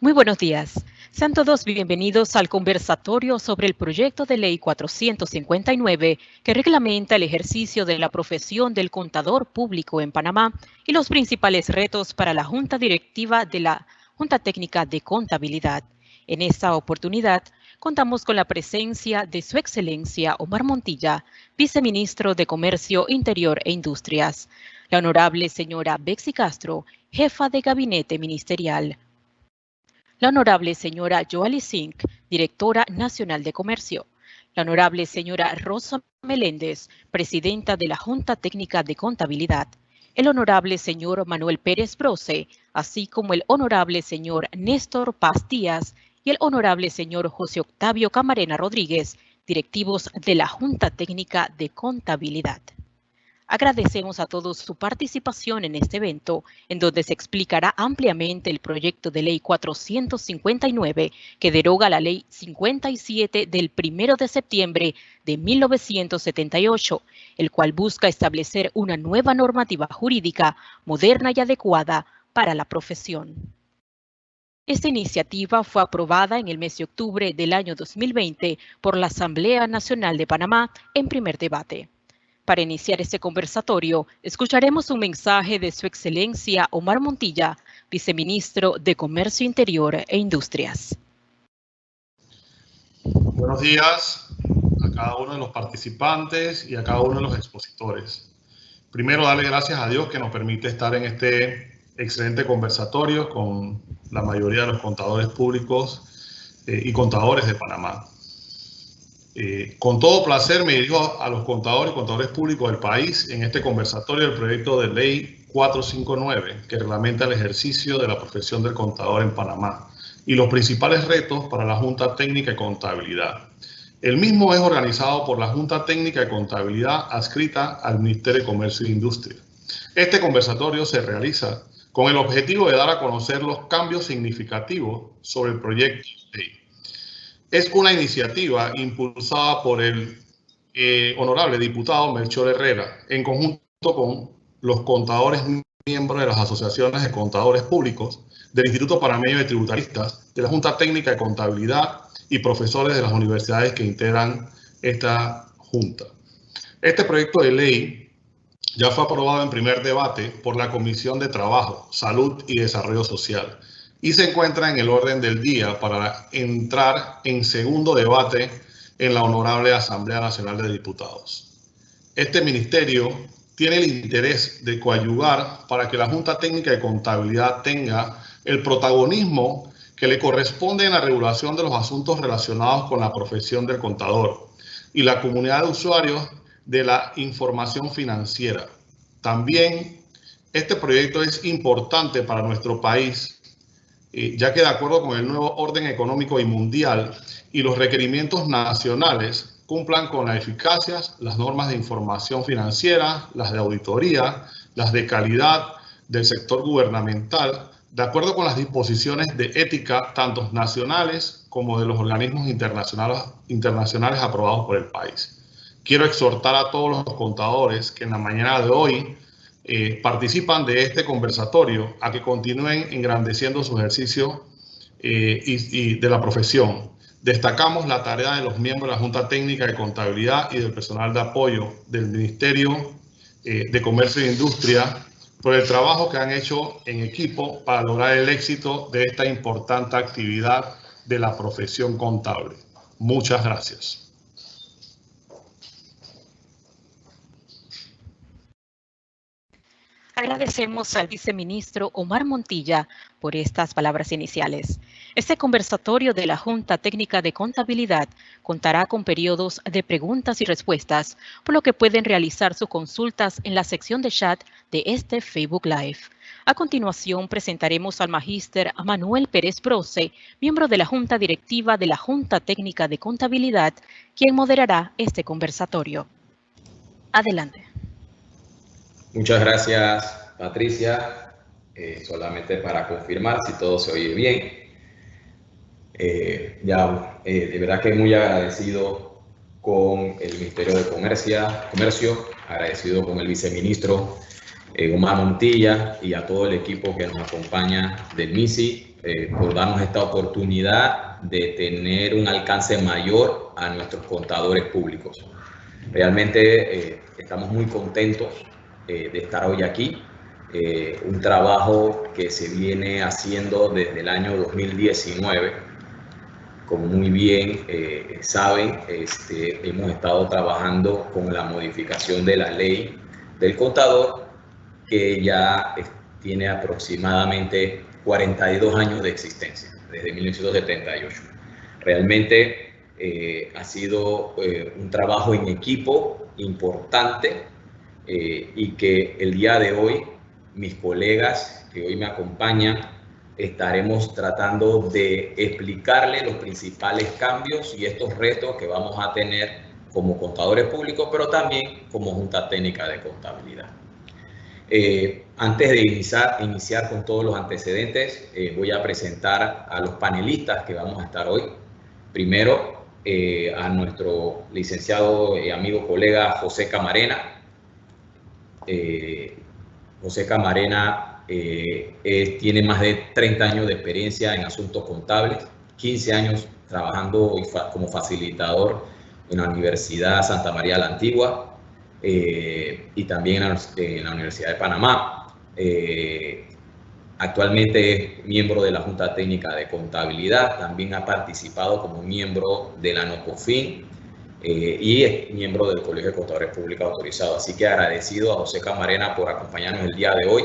Muy buenos días. Sean todos bienvenidos al conversatorio sobre el proyecto de ley 459 que reglamenta el ejercicio de la profesión del contador público en Panamá y los principales retos para la Junta Directiva de la Junta Técnica de Contabilidad. En esta oportunidad, contamos con la presencia de Su Excelencia Omar Montilla, Viceministro de Comercio Interior e Industrias, la Honorable Señora Betsy Castro, Jefa de Gabinete Ministerial, la Honorable Señora Joali Singh, Directora Nacional de Comercio, la Honorable Señora Rosa Meléndez, Presidenta de la Junta Técnica de Contabilidad, el Honorable Señor Manuel Pérez Brose, así como el Honorable Señor Néstor Paz Díaz y el Honorable Señor José Octavio Camarena Rodríguez, directivos de la Junta Técnica de Contabilidad. Agradecemos a todos su participación en este evento, en donde se explicará ampliamente el proyecto de ley 459 que deroga la ley 57 del 1 de septiembre de 1978, el cual busca establecer una nueva normativa jurídica moderna y adecuada para la profesión. Esta iniciativa fue aprobada en el mes de octubre del año 2020 por la Asamblea Nacional de Panamá en primer debate. Para iniciar este conversatorio, escucharemos un mensaje de Su Excelencia Omar Montilla, Viceministro de Comercio Interior e Industrias. Buenos días a cada uno de los participantes y a cada uno de los expositores. Primero, darle gracias a Dios que nos permite estar en este excelente conversatorio con la mayoría de los contadores públicos y contadores de Panamá. Con todo placer me dirijo a los contadores y contadores públicos del país en este conversatorio del proyecto de ley 459 que reglamenta el ejercicio de la profesión del contador en Panamá y los principales retos para la Junta Técnica de Contabilidad. El mismo es organizado por la Junta Técnica de Contabilidad adscrita al Ministerio de Comercio e Industria. Este conversatorio se realiza con el objetivo de dar a conocer los cambios significativos sobre el proyecto de ley. Es una iniciativa impulsada por el honorable diputado Melchor Herrera, en conjunto con los contadores miembros de las asociaciones de contadores públicos, del Instituto Panameño de Tributaristas, de la Junta Técnica de Contabilidad y profesores de las universidades que integran esta junta. Este proyecto de ley ya fue aprobado en primer debate por la Comisión de Trabajo, Salud y Desarrollo Social, y se encuentra en el orden del día para entrar en segundo debate en la Honorable Asamblea Nacional de Diputados. Este ministerio tiene el interés de coadyuvar para que la Junta Técnica de Contabilidad tenga el protagonismo que le corresponde en la regulación de los asuntos relacionados con la profesión del contador y la comunidad de usuarios de la información financiera. También este proyecto es importante para nuestro país, ya que de acuerdo con el nuevo orden económico y mundial y los requerimientos nacionales cumplan con la eficacia, las normas de información financiera, las de auditoría, las de calidad del sector gubernamental, de acuerdo con las disposiciones de ética tanto nacionales como de los organismos internacionales aprobados por el país. Quiero exhortar a todos los contadores que en la mañana de hoy participan de este conversatorio a que continúen engrandeciendo su ejercicio y de la profesión. Destacamos la tarea de los miembros de la Junta Técnica de Contabilidad y del personal de apoyo del Ministerio de Comercio e Industria por el trabajo que han hecho en equipo para lograr el éxito de esta importante actividad de la profesión contable. Muchas gracias. Agradecemos al viceministro Omar Montilla por estas palabras iniciales. Este conversatorio de la Junta Técnica de Contabilidad contará con periodos de preguntas y respuestas, por lo que pueden realizar sus consultas en la sección de chat de este Facebook Live. A continuación, presentaremos al magíster Manuel Pérez Brose, miembro de la Junta Directiva de la Junta Técnica de Contabilidad, quien moderará este conversatorio. Adelante. Muchas gracias, Patricia. Solamente para confirmar si todo se oye bien. De verdad que muy agradecido con el Ministerio de Comercio, agradecido con el viceministro Omar Montilla y a todo el equipo que nos acompaña del MISI por darnos esta oportunidad de tener un alcance mayor a nuestros contadores públicos. Realmente estamos muy contentos de estar hoy aquí. Un trabajo que se viene haciendo desde el año 2019. Como muy bien saben, hemos estado trabajando con la modificación de la ley del contador, que ya tiene aproximadamente 42 años de existencia, desde 1978. Realmente ha sido un trabajo en equipo importante y que el día de hoy mis colegas que hoy me acompañan estaremos tratando de explicarles los principales cambios y estos retos que vamos a tener como contadores públicos, pero también como Junta Técnica de Contabilidad. Antes de iniciar con todos los antecedentes, voy a presentar a los panelistas que vamos a estar hoy. Primero, a nuestro licenciado amigo colega José Camarena. José Camarena tiene más de 30 años de experiencia en asuntos contables, 15 años trabajando como facilitador en la Universidad Santa María la Antigua y también en la Universidad de Panamá. Actualmente es miembro de la Junta Técnica de Contabilidad, también ha participado como miembro de la NOCOFIN y es miembro del Colegio de Contadores Públicos Autorizados. Así que agradecido a José Camarena por acompañarnos el día de hoy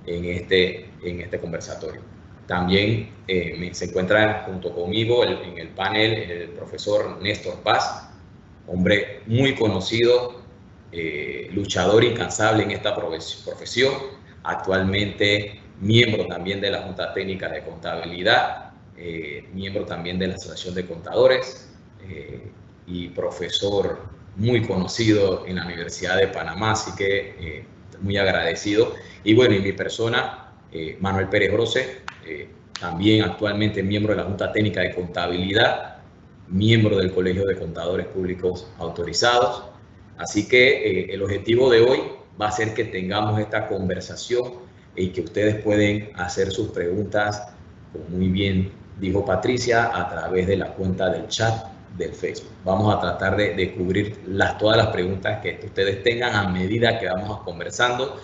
en este conversatorio. También se encuentra junto conmigo en el panel el profesor Néstor Paz, hombre muy conocido, luchador incansable en esta profesión, actualmente miembro también de la Junta Técnica de Contabilidad, miembro también de la Asociación de Contadores y profesor muy conocido en la Universidad de Panamá, así que muy agradecido. Y bueno, y mi persona, Manuel Pérez Brose, también actualmente miembro de la Junta Técnica de Contabilidad, miembro del Colegio de Contadores Públicos Autorizados. Así que el objetivo de hoy va a ser que tengamos esta conversación y que ustedes pueden hacer sus preguntas, como muy bien dijo Patricia, a través de la cuenta del chat del Facebook. Vamos a tratar de cubrir todas las preguntas que ustedes tengan a medida que vamos conversando.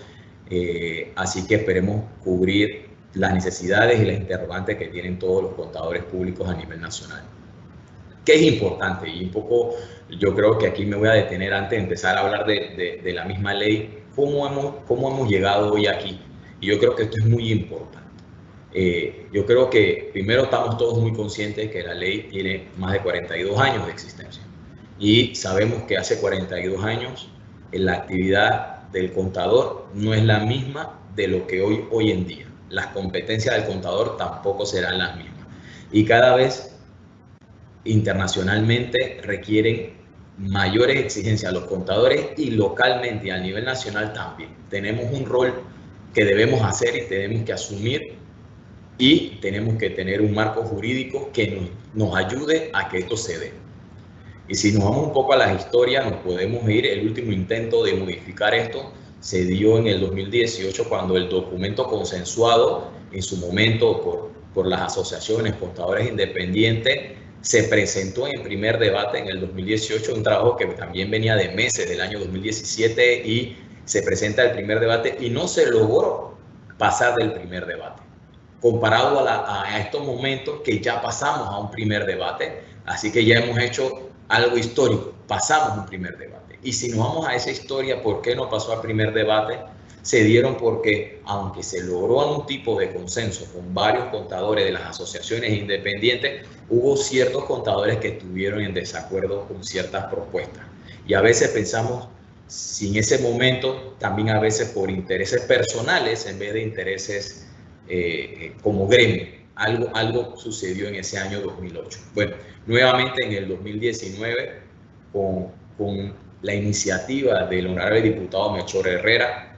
Así que esperemos cubrir las necesidades y las interrogantes que tienen todos los contadores públicos a nivel nacional. ¿Qué es importante? Y un poco yo creo que aquí me voy a detener antes de empezar a hablar de la misma ley, cómo hemos llegado hoy aquí. Y yo creo que esto es muy importante. Yo creo que primero estamos todos muy conscientes de que la ley tiene más de 42 años de existencia. Y sabemos que hace 42 años la actividad del contador no es la misma de lo que hoy en día. Las competencias del contador tampoco serán las mismas. Y cada vez internacionalmente requieren mayores exigencias a los contadores y localmente y a nivel nacional también. Tenemos un rol que debemos hacer y tenemos que asumir y tenemos que tener un marco jurídico que nos ayude a que esto se dé. Y si nos vamos un poco a la historia, nos podemos ir, el último intento de modificar esto se dio en el 2018 cuando el documento consensuado en su momento por las asociaciones contadores independientes se presentó en primer debate en el 2018, un trabajo que también venía de meses del año 2017 y se presenta el primer debate y no se logró pasar del primer debate. Comparado a estos momentos que ya pasamos a un primer debate, así que ya hemos hecho algo histórico, pasamos un primer debate. Y si nos vamos a esa historia, ¿por qué no pasó al primer debate? Se dieron porque, aunque se logró un tipo de consenso con varios contadores de las asociaciones independientes, hubo ciertos contadores que estuvieron en desacuerdo con ciertas propuestas. Y a veces pensamos, si en ese momento, también a veces por intereses personales, en vez de intereses como gremio, algo sucedió en ese año 2008. Bueno, nuevamente en el 2019, con la iniciativa del honorable diputado Melchor Herrera,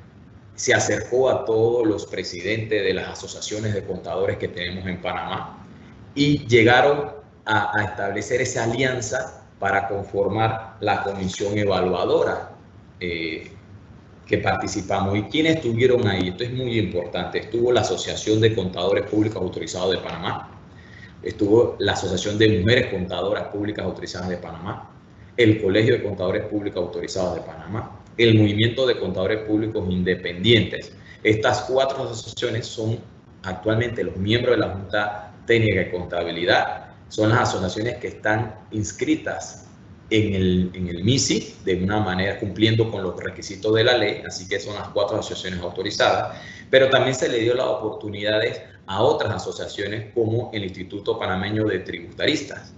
se acercó a todos los presidentes de las asociaciones de contadores que tenemos en Panamá y llegaron a establecer esa alianza para conformar la comisión evaluadora que que participamos. ¿Y quiénes estuvieron ahí? Esto es muy importante. Estuvo la Asociación de Contadores Públicos Autorizados de Panamá, estuvo la Asociación de Mujeres Contadoras Públicas Autorizadas de Panamá, el Colegio de Contadores Públicos Autorizados de Panamá, el Movimiento de Contadores Públicos Independientes. Estas 4 asociaciones son actualmente los miembros de la Junta Técnica de Contabilidad, son las asociaciones que están inscritas en el MISI de una manera cumpliendo con los requisitos de la ley, así que son las 4 asociaciones autorizadas, pero también se le dio las oportunidades a otras asociaciones como el Instituto Panameño de Tributaristas,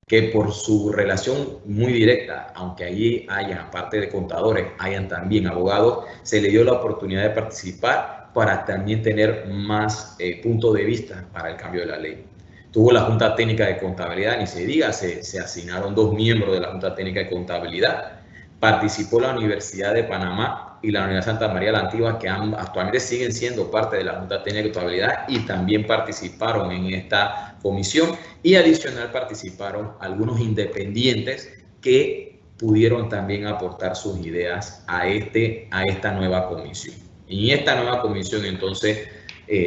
que por su relación muy directa, aunque allí hayan, aparte de contadores, hayan también abogados, se le dio la oportunidad de participar para también tener más punto de vista para el cambio de la ley. Tuvo la Junta Técnica de Contabilidad, ni se diga, se asignaron 2 miembros de la Junta Técnica de Contabilidad. Participó la Universidad de Panamá y la Universidad Santa María la Antigua, que actualmente siguen siendo parte de la Junta Técnica de Contabilidad y también participaron en esta comisión. Y adicional participaron algunos independientes que pudieron también aportar sus ideas a esta nueva comisión. Y en esta nueva comisión entonces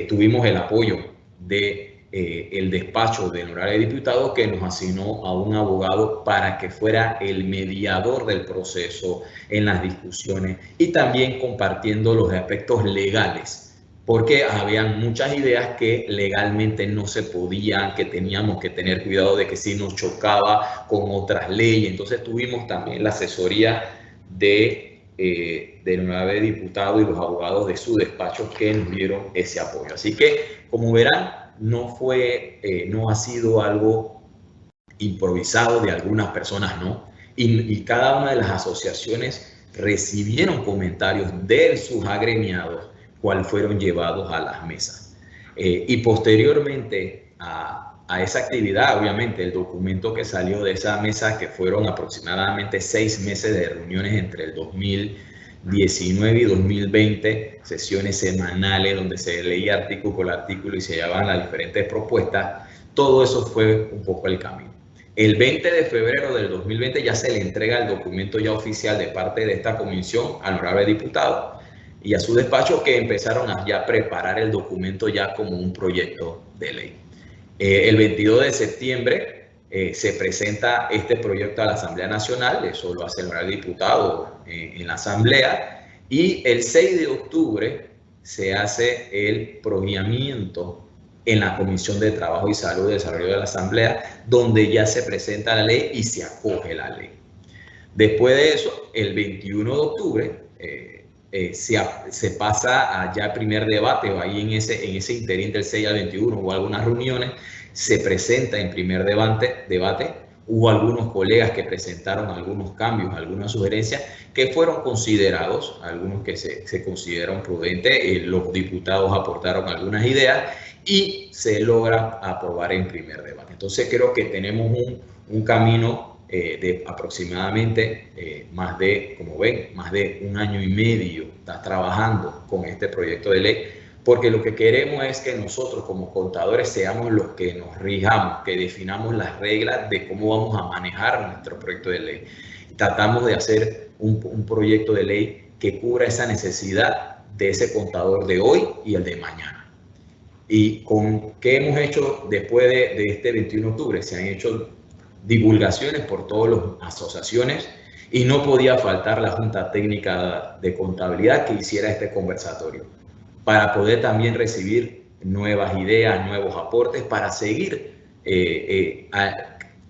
tuvimos el apoyo de el despacho del honorable diputado, que nos asignó a un abogado para que fuera el mediador del proceso en las discusiones y también compartiendo los aspectos legales, porque habían muchas ideas que legalmente no se podían, que teníamos que tener cuidado de que si nos chocaba con otras leyes. Entonces tuvimos también la asesoría del honorable diputado y los abogados de su despacho que nos dieron ese apoyo. Así que, como verán, no ha sido algo improvisado de algunas personas, ¿no? Y cada una de las asociaciones recibieron comentarios de sus agremiados, cuales fueron llevados a las mesas. Y posteriormente a esa actividad, obviamente, el documento que salió de esa mesa, que fueron aproximadamente 6 meses de reuniones entre el 2019 y 2020, sesiones semanales donde se leía artículo por artículo y se llevaban las diferentes propuestas, todo eso fue un poco el camino. El 20 de febrero del 2020 ya se le entrega el documento ya oficial de parte de esta comisión al honorable diputado y a su despacho, que empezaron a ya preparar el documento ya como un proyecto de ley. El 22 de septiembre se presenta este proyecto a la Asamblea Nacional, eso lo hace el honorable diputado en la Asamblea, y el 6 de octubre se hace el pronunciamiento en la Comisión de Trabajo y Salud y Desarrollo de la Asamblea, donde ya se presenta la ley y se acoge la ley. Después de eso, el 21 de octubre, se pasa a ya primer debate, o ahí en ese interín del 6 al 21 hubo algunas reuniones, se presenta en primer debate, hubo algunos colegas que presentaron algunos cambios, algunas sugerencias que fueron considerados, algunos que se consideraron prudentes, los diputados aportaron algunas ideas y se logra aprobar en primer debate. Entonces creo que tenemos un camino de aproximadamente más de, como ven, más de 1 año y medio está trabajando con este proyecto de ley, porque lo que queremos es que nosotros como contadores seamos los que nos rijamos, que definamos las reglas de cómo vamos a manejar nuestro proyecto de ley. Tratamos de hacer un proyecto de ley que cubra esa necesidad de ese contador de hoy y el de mañana. ¿Y con qué hemos hecho después de este 21 de octubre? Se han hecho divulgaciones por todas las asociaciones y no podía faltar la Junta Técnica de Contabilidad que hiciera este conversatorio para poder también recibir nuevas ideas, nuevos aportes, para seguir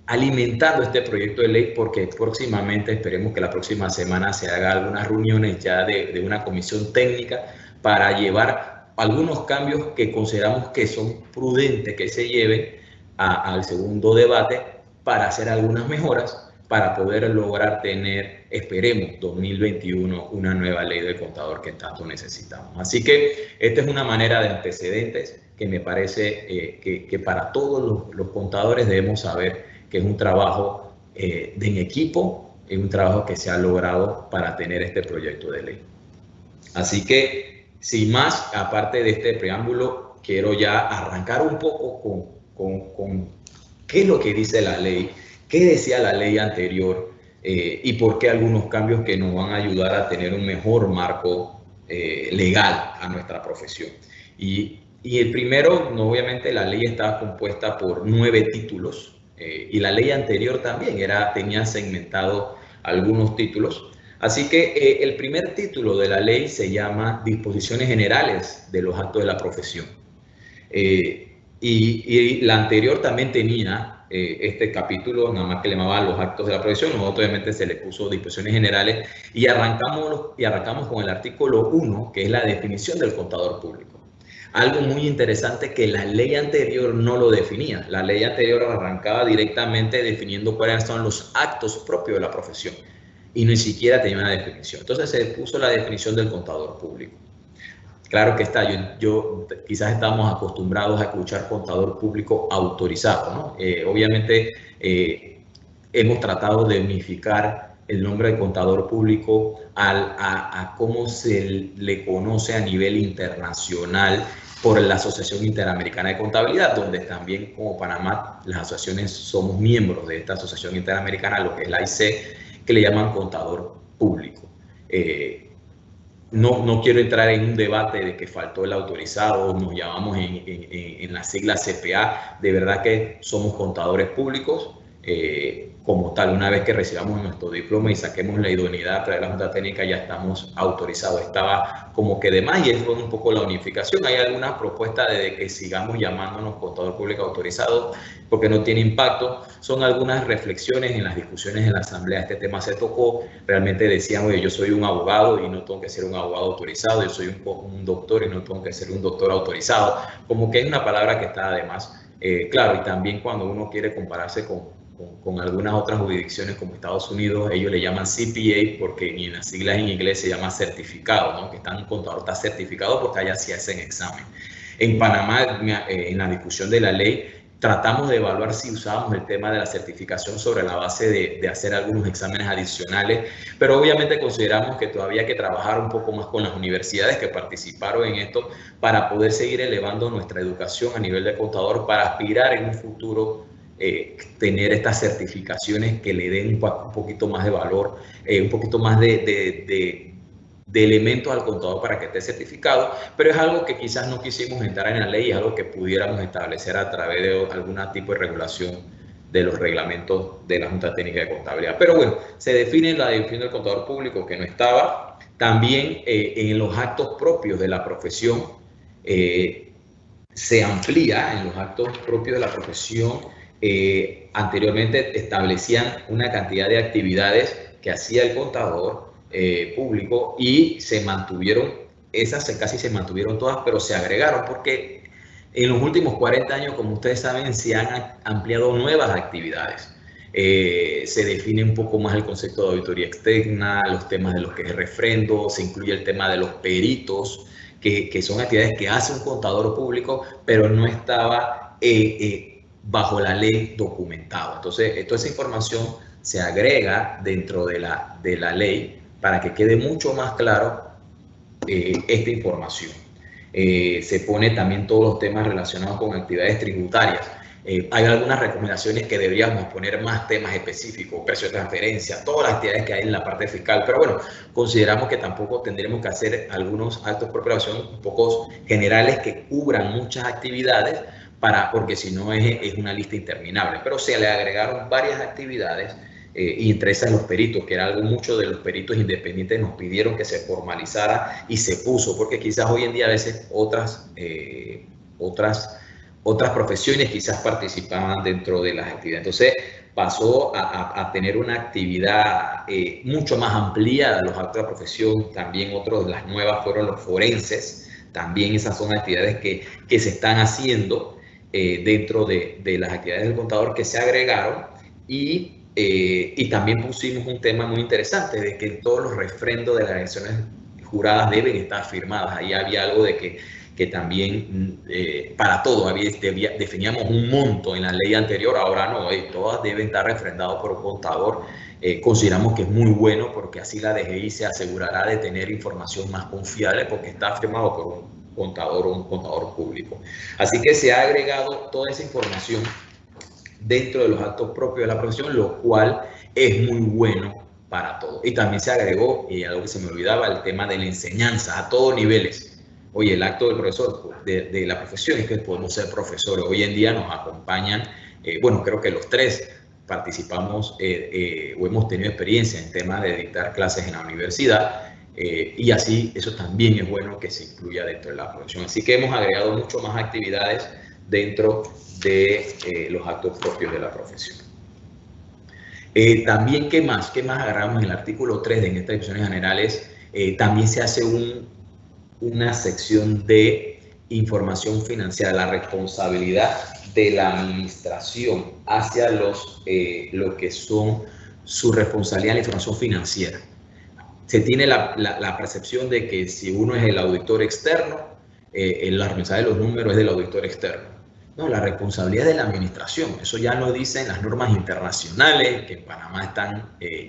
alimentando este proyecto de ley, porque próximamente, esperemos que la próxima semana se haga algunas reuniones ya de una comisión técnica para llevar algunos cambios que consideramos que son prudentes que se lleven al segundo debate, para hacer algunas mejoras para poder lograr tener, esperemos, 2021, una nueva ley del contador que tanto necesitamos. Así que esta es una manera de antecedentes que me parece que para todos los contadores debemos saber que es un trabajo en equipo, es un trabajo que se ha logrado para tener este proyecto de ley. Así que, sin más, aparte de este preámbulo, quiero ya arrancar un poco con qué es lo que dice la ley, qué decía la ley anterior, y por qué algunos cambios que nos van a ayudar a tener un mejor marco legal a nuestra profesión. Y el primero, obviamente, la ley estaba compuesta por 9 títulos y la ley anterior también tenía segmentado algunos títulos. Así que el primer título de la ley se llama Disposiciones Generales de los Actos de la Profesión. Y la anterior también tenía este capítulo, nada más que le llamaba los actos de la profesión. Nosotros obviamente se le puso disposiciones generales y arrancamos con el artículo 1, que es la definición del contador público. Algo muy interesante que la ley anterior no lo definía. La ley anterior arrancaba directamente definiendo cuáles son los actos propios de la profesión y ni siquiera tenía una definición. Entonces se puso la definición del contador público. Claro que está, yo quizás estamos acostumbrados a escuchar contador público autorizado, ¿no? Obviamente hemos tratado de unificar el nombre de contador público a cómo se le conoce a nivel internacional por la Asociación Interamericana de Contabilidad, donde también como Panamá las asociaciones somos miembros de esta Asociación Interamericana, lo que es la AIC, que le llaman contador público. No quiero entrar en un debate de que faltó el autorizado, nos llamamos en la sigla CPA, de verdad que somos contadores públicos como tal. Una vez que recibamos nuestro diploma y saquemos la idoneidad a través de la Junta Técnica, ya estamos autorizados. Estaba como que de más y es un poco la unificación. Hay algunas propuestas de que sigamos llamándonos contador público autorizado porque no tiene impacto. Son algunas reflexiones en las discusiones en la Asamblea. Este tema se tocó. Realmente decían, oye, yo soy un abogado y no tengo que ser un abogado autorizado. Yo soy un doctor y no tengo que ser un doctor autorizado. Como que es una palabra que está además. Claro, y también cuando uno quiere compararse con algunas otras jurisdicciones como Estados Unidos, ellos le llaman CPA porque en las siglas en inglés se llama certificado, ¿no? Que un contador está certificado porque allá sí hacen examen. En Panamá, en la discusión de la ley, tratamos de evaluar si usábamos el tema de la certificación sobre la base de hacer algunos exámenes adicionales, pero obviamente consideramos que todavía hay que trabajar un poco más con las universidades que participaron en esto para poder seguir elevando nuestra educación a nivel de contador para aspirar en un futuro tener estas certificaciones que le den un poquito más de valor, un poquito más de elementos al contador para que esté certificado, pero es algo que quizás no quisimos entrar en la ley, es algo que pudiéramos establecer a través de algún tipo de regulación de los reglamentos de la Junta Técnica de Contabilidad. Pero bueno, se define la definición del contador público que no estaba. También en los actos propios de la profesión se amplía en los actos propios de la profesión. Anteriormente establecían una cantidad de actividades que hacía el contador público y se mantuvieron, casi se mantuvieron todas, pero se agregaron porque en los últimos 40 años, como ustedes saben, se han ampliado nuevas actividades. Se define un poco más el concepto de auditoría externa, los temas de los que es refrendo, se incluye el tema de los peritos, que son actividades que hace un contador público, pero no estaba bajo la ley documentado. Entonces, toda esa información se agrega dentro de la ley para que quede mucho más claro esta información. Se pone también todos los temas relacionados con actividades tributarias. Hay algunas recomendaciones que deberíamos poner más temas específicos, precio de transferencia, todas las actividades que hay en la parte fiscal, pero bueno, consideramos que tampoco tendremos que hacer algunos actos de preparación un poco generales que cubran muchas actividades, porque si no es una lista interminable, pero se le agregaron varias actividades y entre esas los peritos, que era algo mucho de los peritos independientes nos pidieron que se formalizara y se puso, porque quizás hoy en día a veces otras profesiones quizás participaban dentro de las actividades. Entonces pasó a tener una actividad mucho más ampliada los actos de la profesión. También otras de las nuevas fueron los forenses. También esas son actividades que se están haciendo dentro de las actividades del contador que se agregaron y también pusimos un tema muy interesante de que todos los refrendos de las elecciones juradas deben estar firmadas. Ahí había algo de que también para todo definíamos un monto en la ley anterior, ahora no, todas deben estar refrendadas por un contador. Consideramos que es muy bueno porque así la DGI se asegurará de tener información más confiable porque está firmado por un contador o un contador público. Así que se ha agregado toda esa información dentro de los actos propios de la profesión, lo cual es muy bueno para todos. Y también se agregó, y algo que se me olvidaba, el tema de la enseñanza a todos niveles. Oye, el acto del profesor, de la profesión, es que podemos ser profesores. Hoy en día nos acompañan, bueno, creo que los tres participamos o hemos tenido experiencia en temas de dictar clases en la universidad, y así eso también es bueno que se incluya dentro de la profesión. Así que hemos agregado mucho más actividades dentro de los actos propios de la profesión. También, ¿qué más? ¿Qué más agarramos en el artículo 3 de en estas disposiciones generales? También se hace una sección de información financiera, la responsabilidad de la administración hacia lo que son su responsabilidad en la información financiera. Se tiene la percepción de que si uno es el auditor externo, la responsabilidad de los números es del auditor externo. No, la responsabilidad de la administración. Eso ya lo dicen las normas internacionales, que en Panamá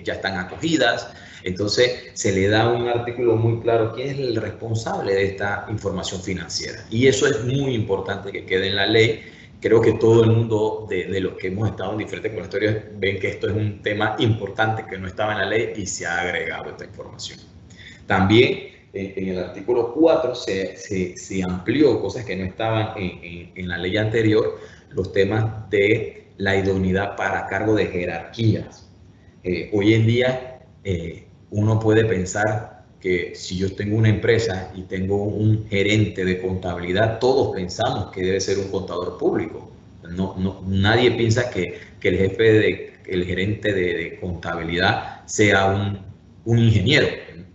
ya están acogidas. Entonces, se le da un artículo muy claro quién es el responsable de esta información financiera. Y eso es muy importante que quede en la ley. Creo que todo el mundo de los que hemos estado en diferentes conversatorios ven que esto es un tema importante que no estaba en la ley y se ha agregado esta información. También en el artículo 4 se amplió cosas que no estaban en la ley anterior, los temas de la idoneidad para cargo de jerarquías. Hoy en día uno puede pensar que si yo tengo una empresa y tengo un gerente de contabilidad, todos pensamos que debe ser un contador público. Nadie piensa que el gerente de contabilidad sea un ingeniero.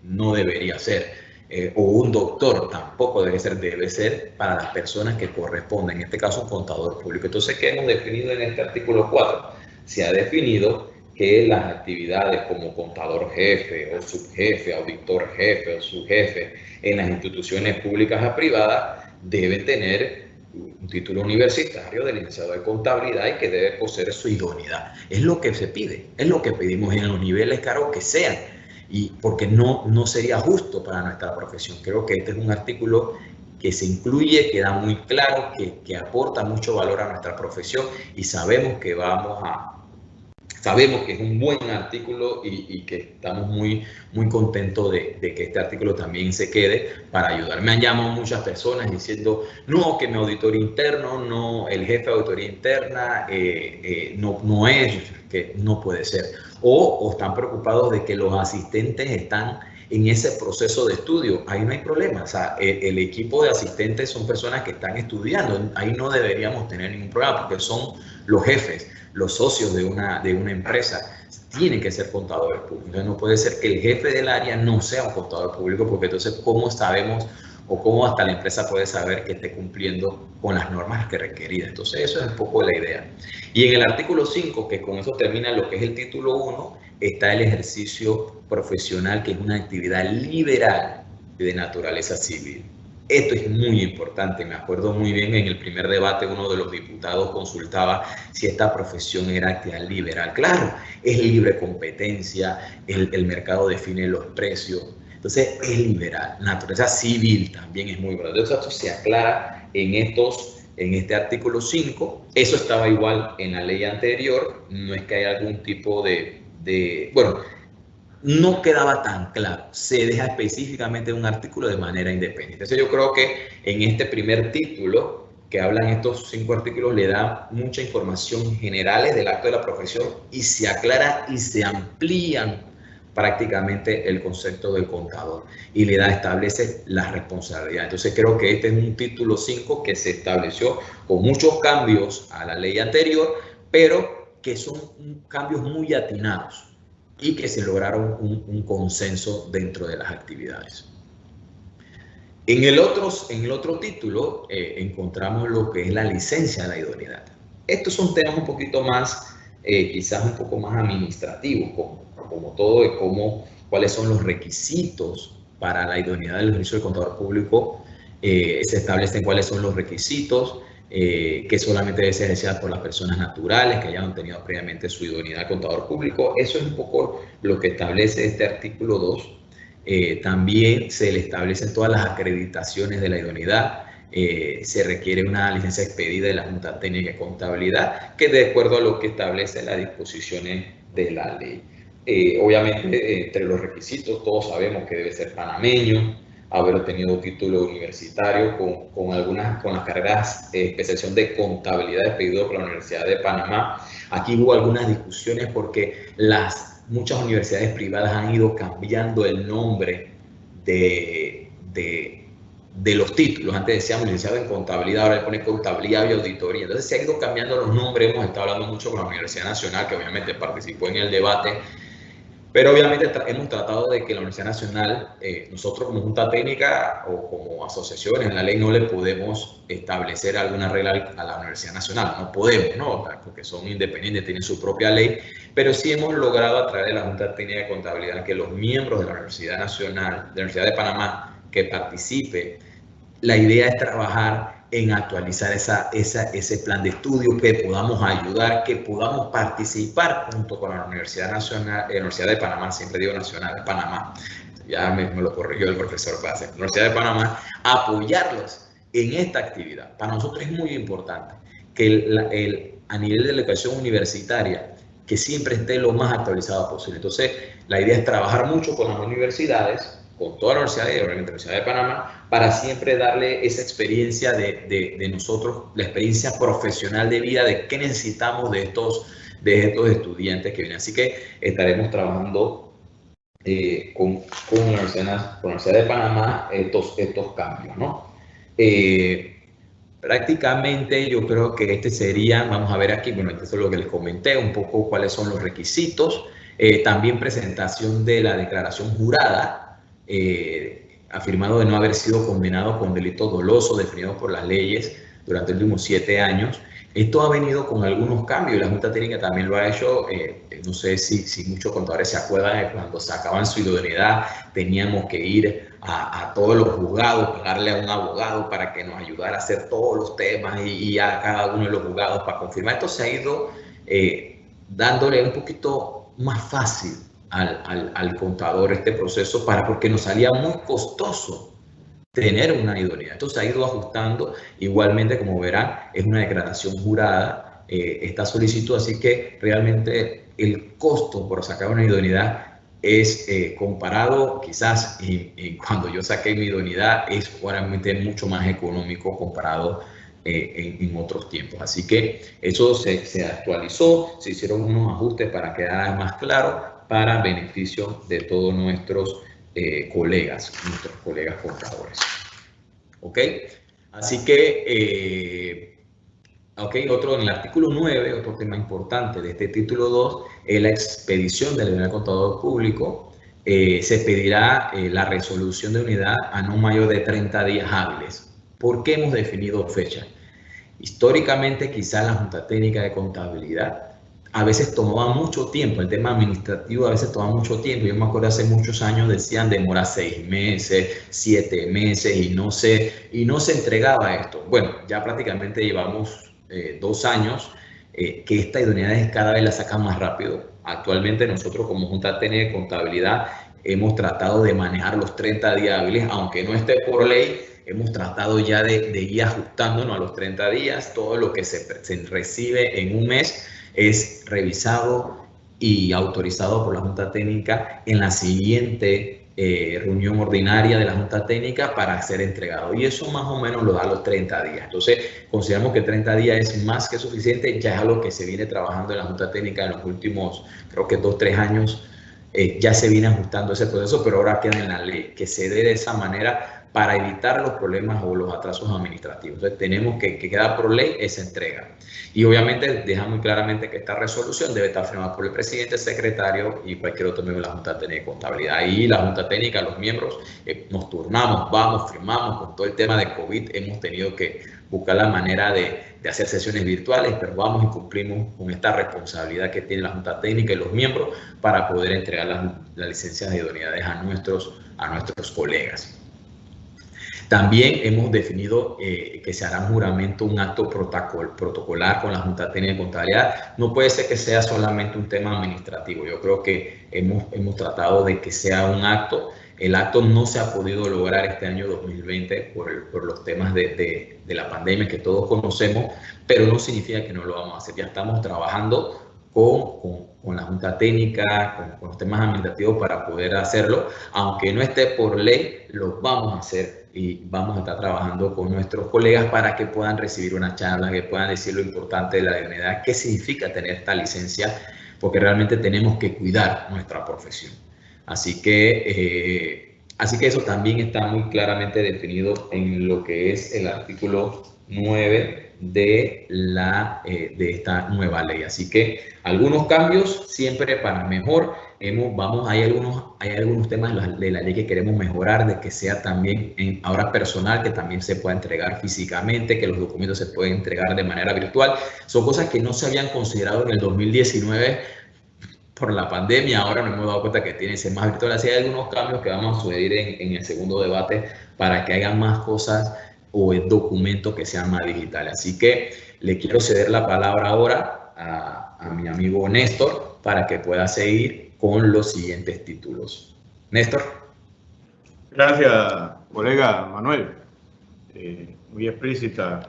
No debería ser. O un doctor tampoco debe ser para las personas que corresponden, en este caso un contador público. Entonces, ¿qué hemos definido en este artículo 4? Se ha definido que las actividades como contador jefe o subjefe, auditor jefe o subjefe en las instituciones públicas o privadas deben tener un título universitario de licenciado de contabilidad y que debe poseer su idoneidad. Es lo que se pide, es lo que pedimos en los niveles cargos que sean. Y porque no sería justo para nuestra profesión. Creo que este es un artículo que se incluye, que da muy claro, que aporta mucho valor a nuestra profesión y sabemos que es un buen artículo y que estamos muy contentos de que este artículo también se quede para ayudar. Me han llamado muchas personas diciendo, no, que mi auditor interno, no, el jefe de auditoría interna no es, que no puede ser. O están preocupados de que los asistentes están en ese proceso de estudio. Ahí no hay problema. O sea, el equipo de asistentes son personas que están estudiando. Ahí no deberíamos tener ningún problema porque son los jefes, los socios de una empresa. Tienen que ser contadores públicos. Entonces, no puede ser que el jefe del área no sea un contador público, porque entonces, ¿cómo sabemos o cómo hasta la empresa puede saber que esté cumpliendo con las normas que requeridas? Entonces, eso es un poco la idea. Y en el artículo 5, que con eso termina lo que es el título 1, está el ejercicio profesional, que es una actividad liberal de naturaleza civil. Esto es muy importante. Me acuerdo muy bien en el primer debate uno de los diputados consultaba si esta profesión era actividad liberal. Claro, es libre competencia, el mercado define los precios. Entonces es liberal. Naturaleza civil también es muy importante. Entonces esto se aclara en este artículo 5. Eso estaba igual en la ley anterior. No es que haya algún tipo bueno, no quedaba tan claro. Se deja específicamente un artículo de manera independiente. Entonces yo creo que en este primer título que hablan estos 5 artículos le da mucha información generales del acto de la profesión y se aclara y se amplían prácticamente el concepto del contador y establece las responsabilidades. Entonces creo que este es un título 5 que se estableció con muchos cambios a la ley anterior, pero que son cambios muy atinados y que se lograron un consenso dentro de las actividades. En el otro título encontramos lo que es la licencia de la idoneidad. Estos son temas un poquito más, quizás un poco más administrativos, como todo, de cuáles son los requisitos para la idoneidad del ejercicio del contador público. Se establecen cuáles son los requisitos, que solamente debe ser ejercida por las personas naturales que hayan obtenido previamente su idoneidad de contador público. Eso es un poco lo que establece este artículo 2. También se le establecen todas las acreditaciones de la idoneidad. Se requiere una licencia expedida de la Junta Técnica de Contabilidad, que de acuerdo a lo que establece las disposiciones de la ley. Obviamente, entre los requisitos, todos sabemos que debe ser panameño, haber obtenido título universitario con las carreras especialización de contabilidad pedido por la Universidad de Panamá. Aquí hubo algunas discusiones porque muchas universidades privadas han ido cambiando el nombre de los títulos. Antes decíamos licenciado en contabilidad, ahora le pone contabilidad y auditoría. Entonces se ha ido cambiando los nombres. Hemos estado hablando mucho con la Universidad Nacional, que obviamente participó en el debate. Pero obviamente hemos tratado de que la Universidad Nacional, nosotros como Junta Técnica o como asociaciones en la ley no le podemos establecer alguna regla a la Universidad Nacional. No podemos, ¿no? Porque son independientes, tienen su propia ley. Pero sí hemos logrado a través de la Junta Técnica de Contabilidad que los miembros de la Universidad Nacional, de la Universidad de Panamá, que participe, la idea es trabajar en actualizar ese plan de estudio, que podamos ayudar, que podamos participar junto con la Universidad Nacional, Universidad de Panamá, siempre digo Nacional de Panamá, ya me lo corrigió el profesor Paz, Universidad de Panamá, apoyarlos en esta actividad. Para nosotros es muy importante que a nivel de la educación universitaria, que siempre esté lo más actualizado posible. Entonces, la idea es trabajar mucho con las universidades, con toda la universidad y obviamente la Universidad de Panamá, para siempre darle esa experiencia de nosotros, la experiencia profesional de vida, de qué necesitamos de estos estudiantes que vienen. Así que estaremos trabajando con la Universidad de Panamá estos cambios, ¿no? Prácticamente yo creo que este sería, vamos a ver aquí, bueno, esto es lo que les comenté, un poco cuáles son los requisitos, también presentación de la declaración jurada, afirmado de no haber sido condenado con delitos dolosos definidos por las leyes durante los últimos 7 años. Esto ha venido con algunos cambios y la Junta Técnica también lo ha hecho. No sé si muchos contadores se acuerdan de cuando sacaban su idoneidad, teníamos que ir a todos los juzgados, pagarle a un abogado para que nos ayudara a hacer todos los temas y a cada uno de los juzgados para confirmar. Esto se ha ido dándole un poquito más fácil al contador este proceso, porque nos salía muy costoso tener una idoneidad. Entonces se ha ido ajustando. Igualmente, como verán, es una declaración jurada esta solicitud, así que realmente el costo por sacar una idoneidad es comparado, quizás cuando yo saqué mi idoneidad, es realmente mucho más económico comparado en otros tiempos. Así que eso se actualizó, se hicieron unos ajustes para quedar más claro, para beneficio de todos nuestros colegas contadores. ¿Ok? Así que, otro en el artículo 9, otro tema importante de este título 2, es la expedición de la unidad de contador público. Se pedirá la resolución de unidad a no mayor de 30 días hábiles. ¿Por qué hemos definido fecha? Históricamente, quizá la Junta Técnica de Contabilidad a veces tomaba mucho tiempo, el tema administrativo a veces tomaba mucho tiempo. Yo me acuerdo hace muchos años decían demora 6 meses, 7 meses y no se entregaba esto. Bueno, ya prácticamente llevamos 2 años que esta idoneidad cada vez la sacan más rápido. Actualmente nosotros como Junta Técnica de Contabilidad hemos tratado de manejar los 30 días hábiles, aunque no esté por ley. Hemos tratado ya de ir ajustándonos a los 30 días. Todo lo que se recibe en un mes es revisado y autorizado por la Junta Técnica en la siguiente reunión ordinaria de la Junta Técnica para ser entregado. Y eso más o menos lo da los 30 días. Entonces, consideramos que 30 días es más que suficiente. Ya es algo que se viene trabajando en la Junta Técnica en los últimos, creo que 2-3 años. Ya se viene ajustando ese proceso, pero ahora queda en la ley que se dé de esa manera para evitar los problemas o los atrasos administrativos. Entonces tenemos que quedar por ley esa entrega. Y obviamente deja muy claramente que esta resolución debe estar firmada por el presidente, el secretario y cualquier otro miembro de la Junta Técnica de Contabilidad. Ahí la Junta Técnica, los miembros, nos turnamos, vamos, firmamos. Con todo el tema de COVID hemos tenido que buscar la manera de hacer sesiones virtuales, pero vamos y cumplimos con esta responsabilidad que tiene la Junta Técnica y los miembros para poder entregar las licencias de idoneidades a nuestros colegas. También hemos definido que se hará un juramento, un acto protocolar con la Junta Técnica de Contabilidad. No puede ser que sea solamente un tema administrativo. Yo creo que hemos tratado de que sea un acto. El acto no se ha podido lograr este año 2020 por los temas de la pandemia que todos conocemos, pero no significa que no lo vamos a hacer. Ya estamos trabajando con la Junta Técnica, con los temas administrativos para poder hacerlo. Aunque no esté por ley, lo vamos a hacer y vamos a estar trabajando con nuestros colegas para que puedan recibir una charla, que puedan decir lo importante de la idoneidad, qué significa tener esta licencia, porque realmente tenemos que cuidar nuestra profesión. Así que eso también está muy claramente definido en lo que es el artículo 9 de esta nueva ley. Así que algunos cambios siempre para mejor. Hay algunos temas de la ley que queremos mejorar, de que sea también ahora personal, que también se pueda entregar físicamente, que los documentos se pueden entregar de manera virtual. Son cosas que no se habían considerado en el 2019 por la pandemia. Ahora nos hemos dado cuenta que tiene que ser más virtual. Así hay algunos cambios que vamos a sugerir en el segundo debate para que haya más cosas o documentos que sean más digitales. Así que le quiero ceder la palabra ahora a mi amigo Néstor para que pueda seguir con los siguientes títulos. Néstor. Gracias, colega Manuel. Muy explícita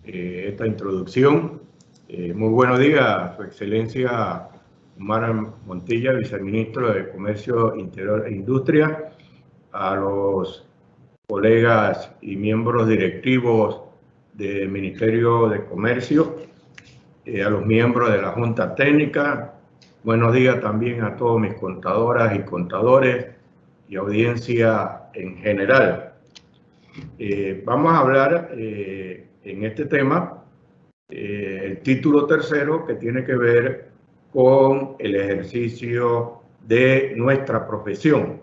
esta introducción. Muy buenos días, Su Excelencia Omar Montilla, Viceministro de Comercio Interior e Industria, a los colegas y miembros directivos del Ministerio de Comercio, a los miembros de la Junta Técnica. Buenos días también a todos mis contadoras y contadores y audiencia en general. Vamos a hablar en este tema el título tercero, que tiene que ver con el ejercicio de nuestra profesión.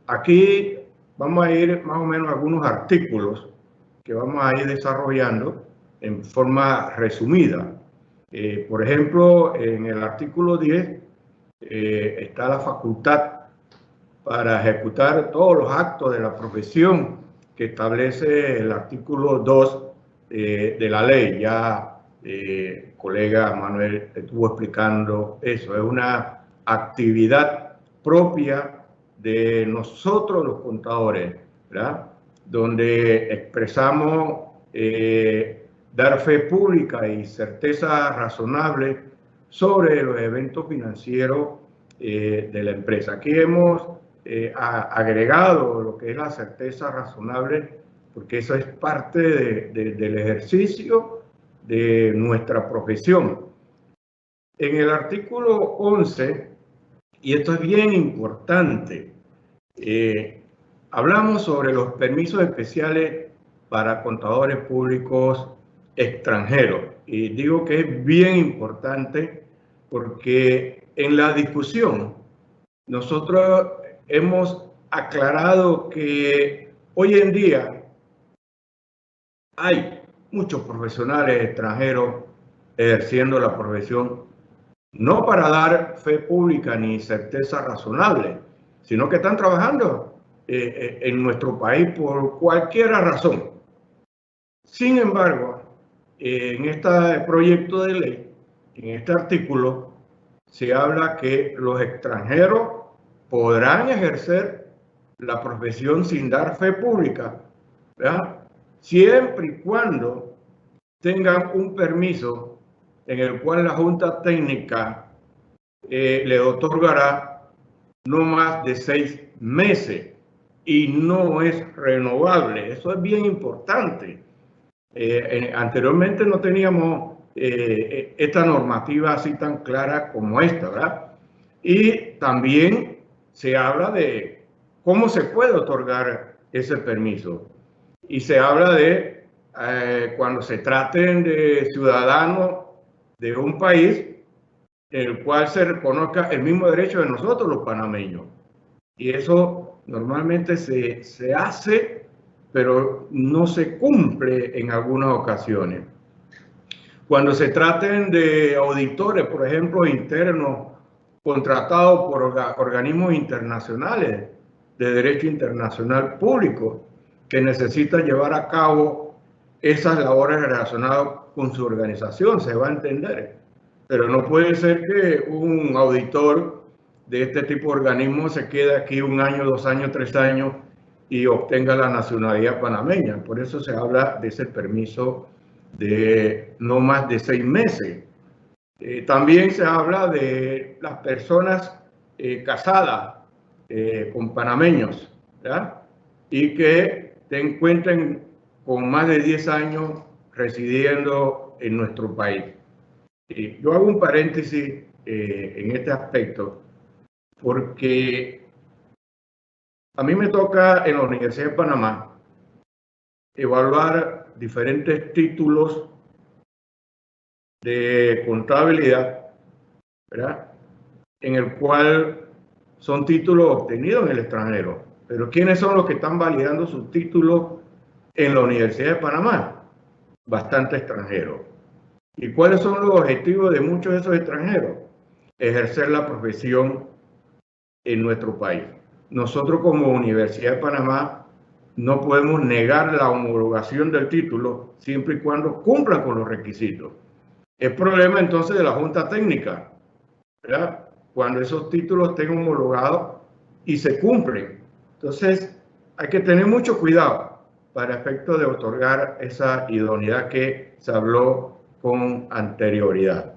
Aquí vamos a ir más o menos a algunos artículos que vamos a ir desarrollando en forma resumida. Por ejemplo, en el artículo 10 está la facultad para ejecutar todos los actos de la profesión que establece el artículo 2 de la ley. Ya colega Manuel estuvo explicando eso. Es una actividad propia de nosotros los contadores, ¿verdad? Donde expresamos dar fe pública y certeza razonable sobre los eventos financieros de la empresa. Aquí hemos agregado lo que es la certeza razonable, porque eso es parte del ejercicio de nuestra profesión. En el artículo 11, y esto es bien importante, hablamos sobre los permisos especiales para contadores públicos extranjeros. Y digo que es bien importante porque en la discusión nosotros hemos aclarado que hoy en día hay muchos profesionales extranjeros ejerciendo la profesión, no para dar fe pública ni certeza razonable, sino que están trabajando en nuestro país por cualquier razón. Sin embargo, en este proyecto de ley, en este artículo, se habla que los extranjeros podrán ejercer la profesión sin dar fe pública, ¿verdad? Siempre y cuando tengan un permiso en el cual la Junta Técnica le otorgará no más de 6 meses y no es renovable. Eso es bien importante. Anteriormente no teníamos esta normativa así tan clara como esta, ¿verdad? Y también se habla de cómo se puede otorgar ese permiso. Y se habla de cuando se traten de ciudadanos de un país en el cual se reconozca el mismo derecho de nosotros los panameños. Y eso normalmente se hace, pero no se cumple en algunas ocasiones. Cuando se traten de auditores, por ejemplo, internos, contratados por organismos internacionales de derecho internacional público, que necesitan llevar a cabo esas labores relacionadas con su organización, se va a entender. Pero no puede ser que un auditor de este tipo de organismo se quede aquí 1 año, 2 años, 3 años y obtenga la nacionalidad panameña. Por eso se habla de ese permiso de no más de 6 meses. También se habla de las personas casadas con panameños, ¿verdad? Y que se encuentren con más de 10 años residiendo en nuestro país. Yo hago un paréntesis en este aspecto porque a mí me toca en la Universidad de Panamá evaluar diferentes títulos de contabilidad, ¿verdad? En el cual son títulos obtenidos en el extranjero. Pero ¿quiénes son los que están validando sus títulos en la Universidad de Panamá? Bastante extranjeros. ¿Y cuáles son los objetivos de muchos de esos extranjeros? Ejercer la profesión en nuestro país. Nosotros como Universidad de Panamá no podemos negar la homologación del título siempre y cuando cumpla con los requisitos. El problema entonces de la Junta Técnica, ¿verdad? Cuando esos títulos estén homologados y se cumplen. Entonces hay que tener mucho cuidado para efecto de otorgar esa idoneidad que se habló con anterioridad.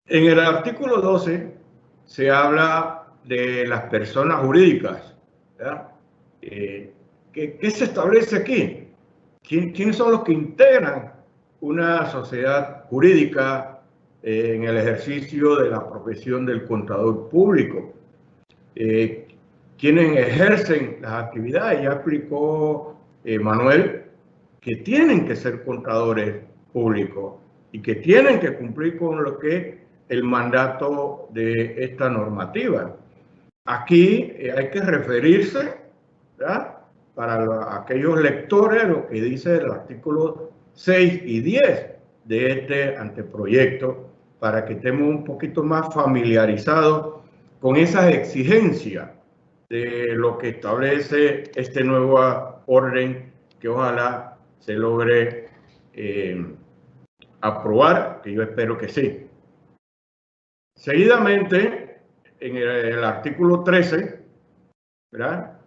En el artículo 12 se habla de las personas jurídicas, ¿verdad? ¿Qué se establece aquí? ¿Quiénes son los que integran una sociedad jurídica en el ejercicio de la profesión del contador público? ¿Quiénes ejercen las actividades? Ya explicó Manuel que tienen que ser contadores públicos y que tienen que cumplir con lo que el mandato de esta normativa. Aquí hay que referirse, ¿verdad?, para aquellos lectores, lo que dice el artículo 6 y 10 de este anteproyecto, para que estemos un poquito más familiarizados con esas exigencias de lo que establece este nuevo orden que ojalá se logre aprobar, que yo espero que sí. Seguidamente, en el artículo 13, ¿verdad?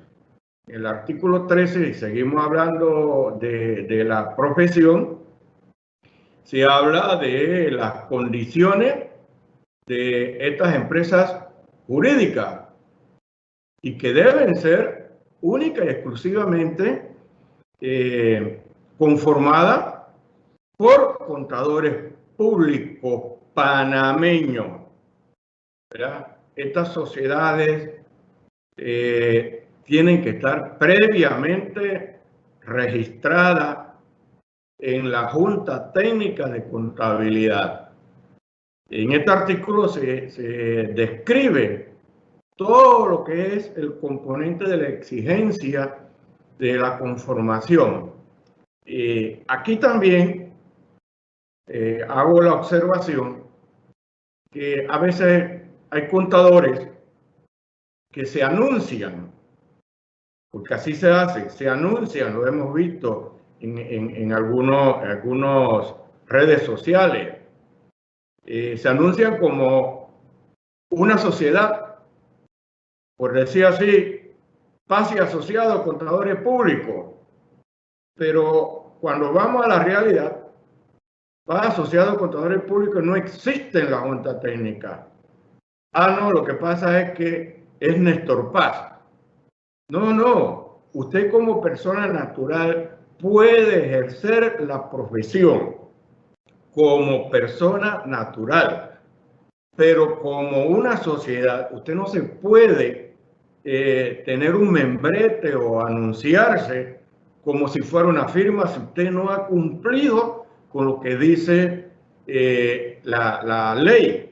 El artículo 13, y seguimos hablando de la profesión, se habla de las condiciones de estas empresas jurídicas y que deben ser única y exclusivamente conformadas por contadores públicos panameños, ¿verdad? Estas sociedades tienen que estar previamente registradas en la Junta Técnica de Contabilidad. En este artículo se describe todo lo que es el componente de la exigencia de la conformación. Aquí también hago la observación que a veces hay contadores que se anuncian, porque así se hace, se anuncian, lo hemos visto en algunas redes sociales, se anuncian como una sociedad, por decir así, PAS y Asociados Contadores Públicos, pero cuando vamos a la realidad, PAS Asociados Contadores Públicos no existe en la Junta Técnica. No, lo que pasa es que es Néstor Paz. No, usted como persona natural puede ejercer la profesión como persona natural, pero como una sociedad, usted no se puede tener un membrete o anunciarse como si fuera una firma si usted no ha cumplido con lo que dice la ley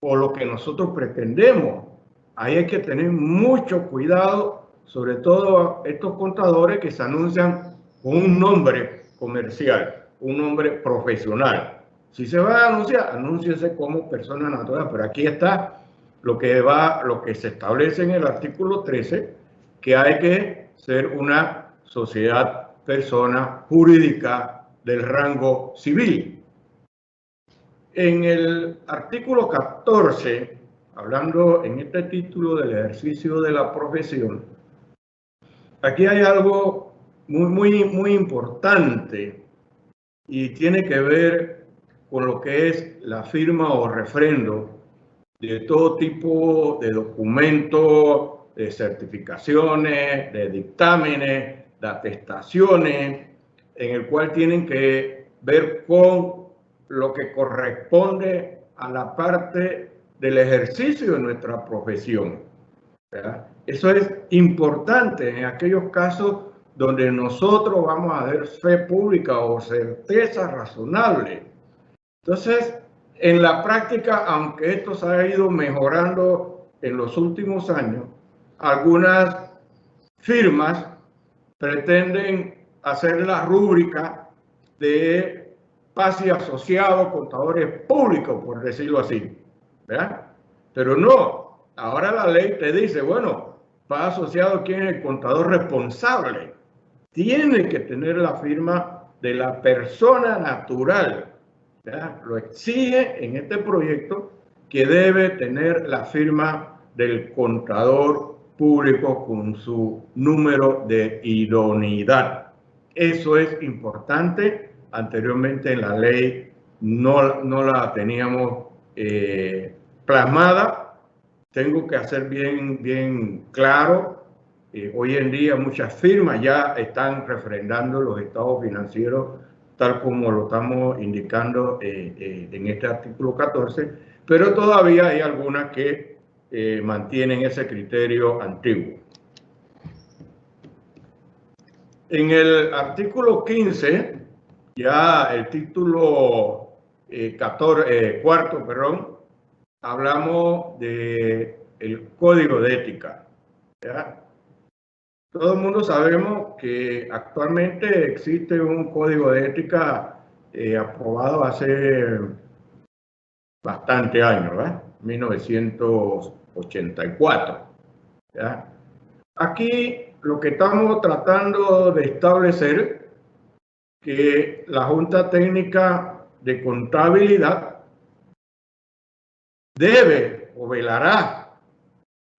o lo que nosotros pretendemos. Ahí hay que tener mucho cuidado, sobre todo estos contadores que se anuncian con un nombre comercial, un nombre profesional. Si se va a anunciar, anúnciese como persona natural, pero aquí está lo que se establece en el artículo 13, que hay que ser una sociedad, persona jurídica del rango civil. En el artículo 14, hablando en este título del ejercicio de la profesión, aquí hay algo muy importante y tiene que ver con lo que es la firma o refrendo de todo tipo de documentos, de certificaciones, de dictámenes, de atestaciones, en el cual tienen que ver con lo que corresponde a la parte del ejercicio de nuestra profesión, ¿verdad? Eso es importante en aquellos casos donde nosotros vamos a dar fe pública o certeza razonable. Entonces, en la práctica, aunque esto se ha ido mejorando en los últimos años, algunas firmas pretenden hacer la rúbrica de PASI asociado, contadores públicos, por decirlo así, ¿verdad? Pero no, ahora la ley te dice, bueno, va asociado quién es el contador responsable. Tiene que tener la firma de la persona natural, ¿verdad? Lo exige en este proyecto que debe tener la firma del contador público con su número de idoneidad. Eso es importante. Anteriormente en la ley no la teníamos plasmada. Tengo que hacer bien claro. Hoy en día muchas firmas ya están refrendando los estados financieros tal como lo estamos indicando en este artículo 14, pero todavía hay algunas que mantienen ese criterio antiguo. En el artículo 15, ya el título cuarto, perdón, hablamos del código de ética, ¿verdad? Todo el mundo sabemos que actualmente existe un código de ética aprobado hace bastante años, ¿verdad? 1984. ¿Ya? Aquí lo que estamos tratando de establecer que la Junta Técnica de Contabilidad debe o velará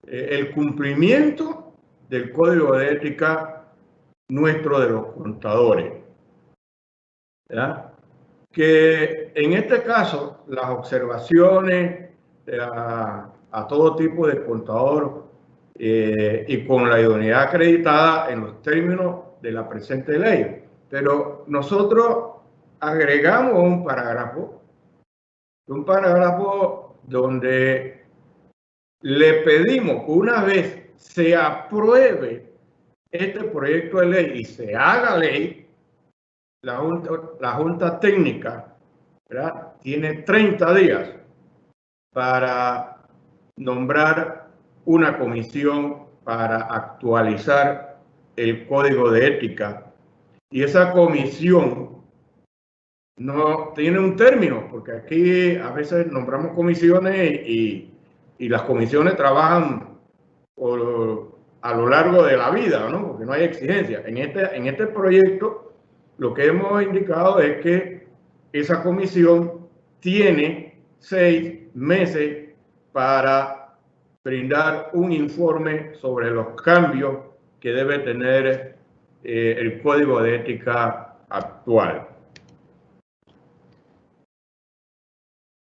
el cumplimiento del código de ética nuestro de los contadores, ¿verdad? Que en este caso las observaciones a todo tipo de contador y con la idoneidad acreditada en los términos de la presente ley. Pero nosotros agregamos un parágrafo donde le pedimos que una vez se apruebe este proyecto de ley y se haga ley, la Junta Técnica, ¿verdad?, tiene 30 días para nombrar una comisión para actualizar el código de ética. Y esa comisión no tiene un término, porque aquí a veces nombramos comisiones y las comisiones trabajan a lo largo de la vida, ¿no? Porque no hay exigencia. En este proyecto lo que hemos indicado es que esa comisión tiene 6 meses para brindar un informe sobre los cambios que debe tener el código de ética actual.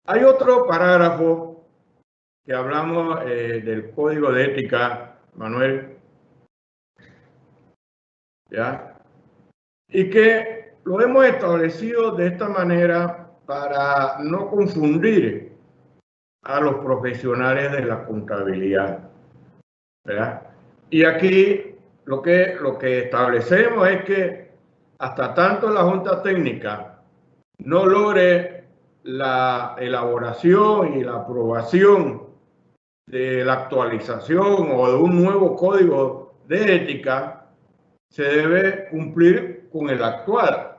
Hay otro parágrafo que hablamos del código de ética, Manuel, ¿ya? Y que lo hemos establecido de esta manera para no confundir a los profesionales de la contabilidad, ¿verdad? Y aquí lo que establecemos es que hasta tanto la Junta Técnica no logre la elaboración y la aprobación de la actualización o de un nuevo código de ética, se debe cumplir con el actual,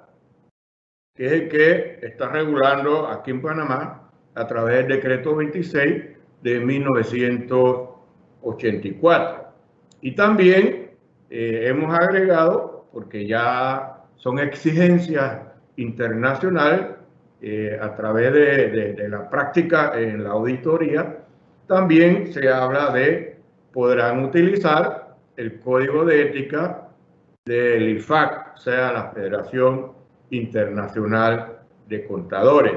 que es el que está regulando aquí en Panamá a través del decreto 26 de 1984. Y también hemos agregado, porque ya son exigencias internacionales a través de la práctica en la auditoría, también se habla de podrán utilizar el código de ética del IFAC, o sea, la Federación Internacional de Contadores.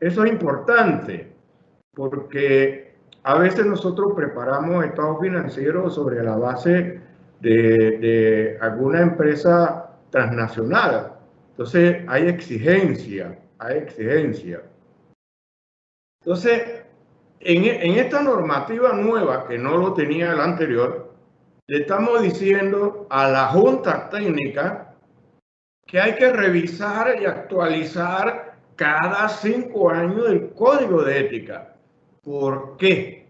Eso es importante porque a veces nosotros preparamos estados financieros sobre la base de alguna empresa transnacional. Entonces hay exigencia, hay exigencia. Entonces, en esta normativa nueva, que no lo tenía el anterior, le estamos diciendo a la Junta Técnica que hay que revisar y actualizar cada 5 años el código de ética. ¿Por qué?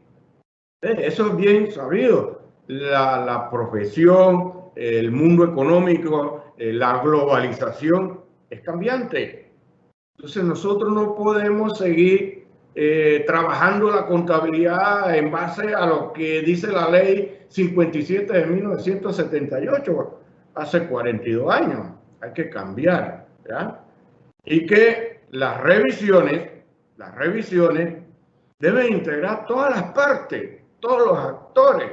Eso es bien sabido. La profesión, el mundo económico, la globalización es cambiante. Entonces nosotros no podemos seguir trabajando la contabilidad en base a lo que dice la ley 57 de 1978, hace 42 años. Hay que cambiar, ¿ya? Y que las revisiones deben integrar todas las partes, todos los actores,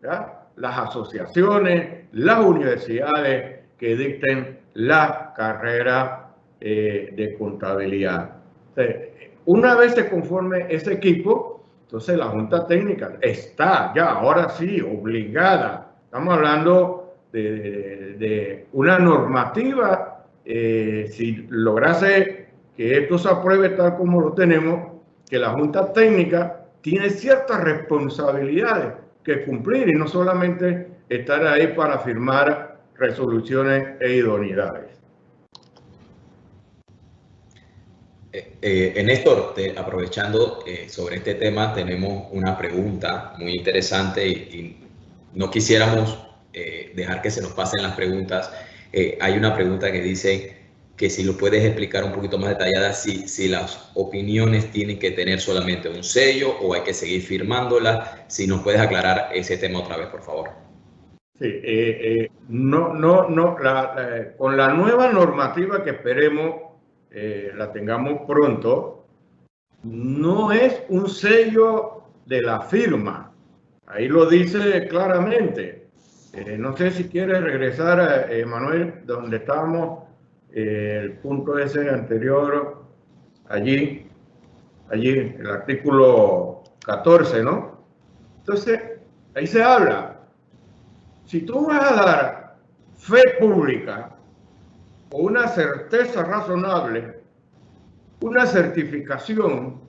¿ya? Las asociaciones, las universidades que dicten la carrera de contabilidad. Entonces, una vez se conforme ese equipo, entonces la Junta Técnica está ya, ahora sí, obligada. Estamos hablando de una normativa, si lograse que esto se apruebe tal como lo tenemos, que la Junta Técnica tiene ciertas responsabilidades que cumplir y no solamente estar ahí para firmar resoluciones e idoneidades. Néstor, aprovechando sobre este tema, tenemos una pregunta muy interesante y no quisiéramos dejar que se nos pasen las preguntas. Hay una pregunta que dice que si lo puedes explicar un poquito más detallada, si las opiniones tienen que tener solamente un sello o hay que seguir firmándolas. Si nos puedes aclarar ese tema otra vez, por favor. Sí, con la nueva normativa que esperemos la tengamos pronto, no es un sello de la firma. Ahí lo dice claramente. No sé si quieres regresar, Manuel, donde estábamos, el punto ese anterior, allí, el artículo 14, ¿no? Entonces, ahí se habla. Si tú vas a dar fe pública o una certeza razonable, una certificación,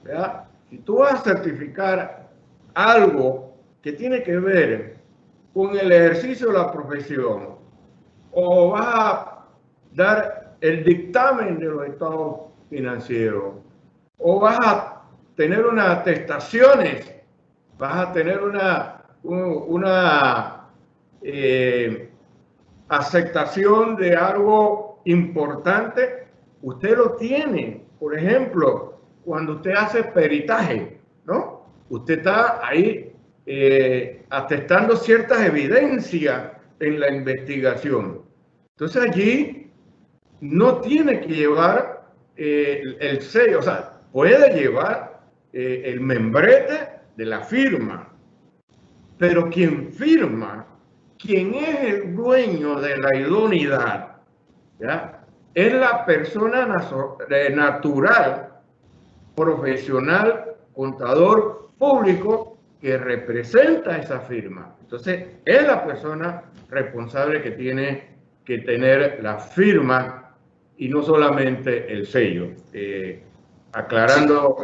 ¿verdad? Si tú vas a certificar algo que tiene que ver con el ejercicio de la profesión, o vas a dar el dictamen de los estados financieros, o vas a tener unas atestaciones, vas a tener una aceptación de algo importante, usted lo tiene. Por ejemplo, cuando usted hace peritaje, ¿no? Usted está ahí atestando ciertas evidencias en la investigación. Entonces allí no tiene que llevar el sello, o sea, puede llevar el membrete de la firma, pero quien firma, quien es el dueño de la idoneidad, ¿ya? Es la persona natural, profesional, contador público que representa esa firma. Entonces, es la persona responsable que tiene que tener la firma y no solamente el sello. Aclarando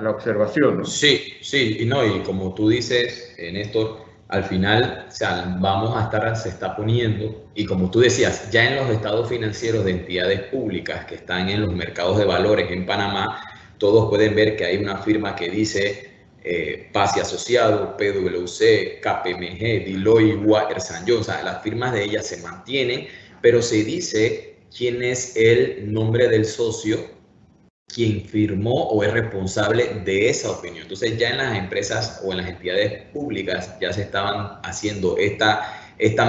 la observación, ¿no? Sí, y como tú dices, Néstor, al final, o sea, se está poniendo, y como tú decías, ya en los estados financieros de entidades públicas que están en los mercados de valores en Panamá, todos pueden ver que hay una firma que dice Paz y Asociado, PwC, KPMG, Deloitte, Water St. John. O sea, las firmas de ellas se mantienen, pero se dice quién es el nombre del socio, quien firmó o es responsable de esa opinión. Entonces ya en las empresas o en las entidades públicas ya se estaban haciendo esta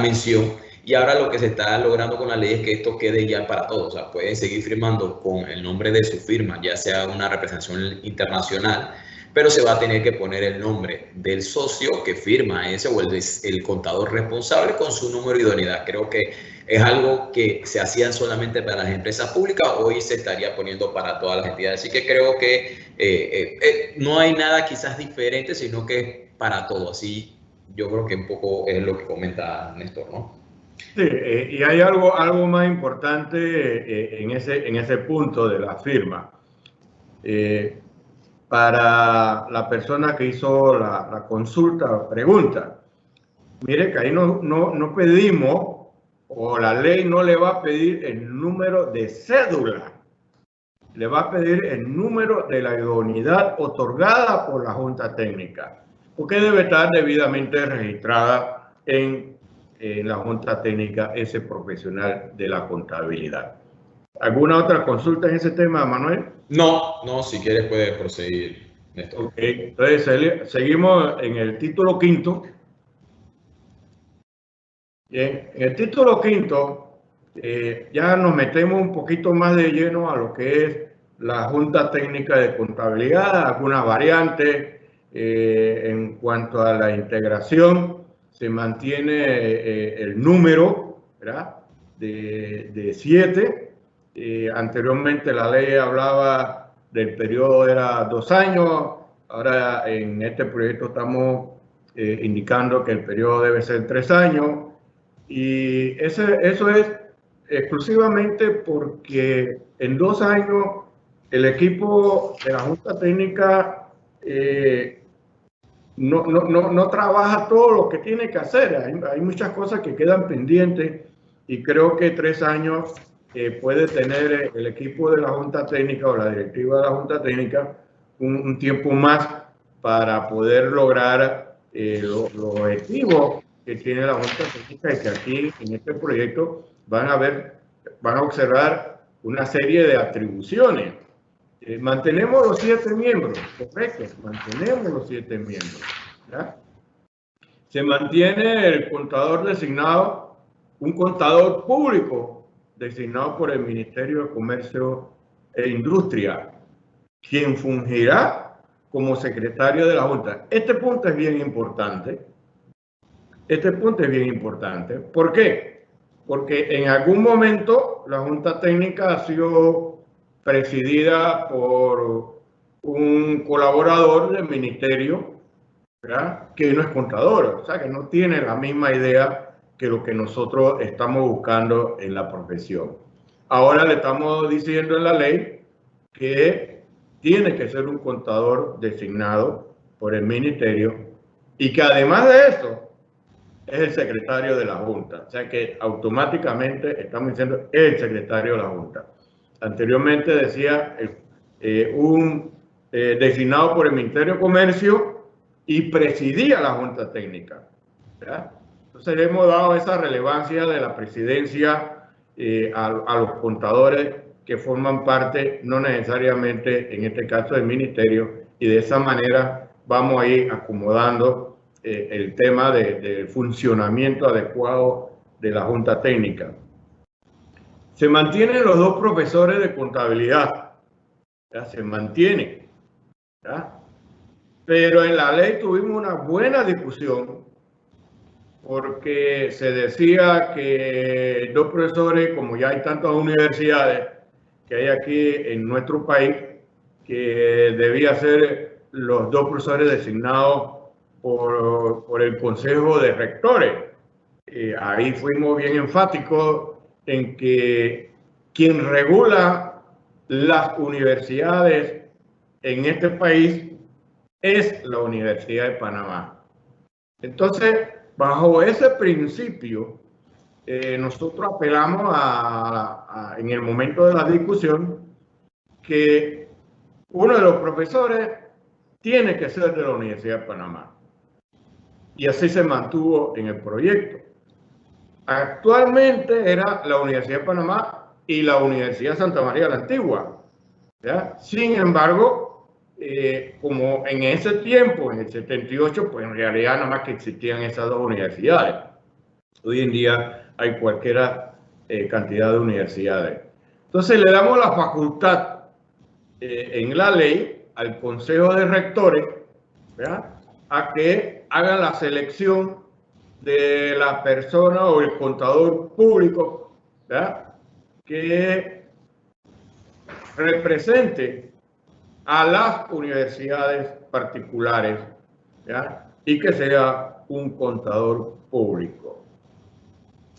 mención, y ahora lo que se está logrando con la ley es que esto quede ya para todos. O sea, pueden seguir firmando con el nombre de su firma, ya sea una representación internacional, pero se va a tener que poner el nombre del socio que firma ese o el contador responsable con su número de idoneidad. Creo que es algo que se hacía solamente para las empresas públicas, hoy se estaría poniendo para todas las entidades. Así que creo que no hay nada quizás diferente, sino que es para todo. Así yo creo que un poco es lo que comenta Néstor, ¿no? Sí, y hay algo más importante en ese punto de la firma. Para la persona que hizo la consulta o pregunta, mire que ahí no pedimos, o la ley no le va a pedir el número de cédula, le va a pedir el número de la idoneidad otorgada por la Junta Técnica, porque debe estar debidamente registrada en la Junta Técnica ese profesional de la contabilidad. ¿Alguna otra consulta en ese tema, Manuel? No, si quieres puedes proseguir, Néstor. Okay. Entonces seguimos en el título quinto. Bien, en el título quinto ya nos metemos un poquito más de lleno a lo que es la Junta Técnica de Contabilidad, algunas variantes en cuanto a la integración. Se mantiene el número, ¿verdad?, de 7. Anteriormente la ley hablaba del periodo, era 2 años. Ahora en este proyecto estamos indicando que el periodo debe ser 3 años. Y eso es exclusivamente porque en 2 años el equipo de la Junta Técnica no trabaja todo lo que tiene que hacer. Hay muchas cosas que quedan pendientes y creo que 3 años puede tener el equipo de la Junta Técnica o la directiva de la Junta Técnica un tiempo más para poder lograr los objetivos que tiene la Junta Técnica, y que aquí en este proyecto van a observar una serie de atribuciones. Mantenemos los 7 miembros, correcto, mantenemos los 7 miembros, ¿ya? Se mantiene el contador designado, un contador público designado por el Ministerio de Comercio e Industria, quien fungirá como secretario de la Junta. Este punto es bien importante. ¿Por qué? Porque en algún momento la Junta Técnica ha sido presidida por un colaborador del ministerio, ¿verdad?, que no es contador, o sea, que no tiene la misma idea que lo que nosotros estamos buscando en la profesión. Ahora le estamos diciendo en la ley que tiene que ser un contador designado por el ministerio y que además de eso es el secretario de la Junta. O sea que automáticamente estamos diciendo el secretario de la Junta. Anteriormente decía designado por el Ministerio de Comercio y presidía la Junta Técnica, ¿verdad? Entonces le hemos dado esa relevancia de la presidencia a los contadores que forman parte, no necesariamente en este caso del ministerio, y de esa manera vamos a ir acomodando el tema del funcionamiento adecuado de la Junta Técnica. Se mantienen los 2 profesores de contabilidad, ¿ya? Se mantienen, ¿ya? Pero en la ley tuvimos una buena discusión porque se decía que 2 profesores, como ya hay tantas universidades que hay aquí en nuestro país, que debía ser los 2 profesores designados por el Consejo de Rectores. Ahí fuimos bien enfáticos en que quien regula las universidades en este país es la Universidad de Panamá. Entonces, bajo ese principio, nosotros apelamos en el momento de la discusión que uno de los profesores tiene que ser de la Universidad de Panamá. Y así se mantuvo en el proyecto. Actualmente era la Universidad de Panamá y la Universidad Santa María la Antigua, ¿ya? Sin embargo, como en ese tiempo, en el 78, pues en realidad nada más que existían esas 2 universidades. Hoy en día hay cualquier cantidad de universidades. Entonces le damos la facultad en la ley al Consejo de Rectores, ¿verdad?, a que hagan la selección de la persona o el contador público, ¿verdad?, que represente a las universidades particulares, ¿verdad?, y que sea un contador público.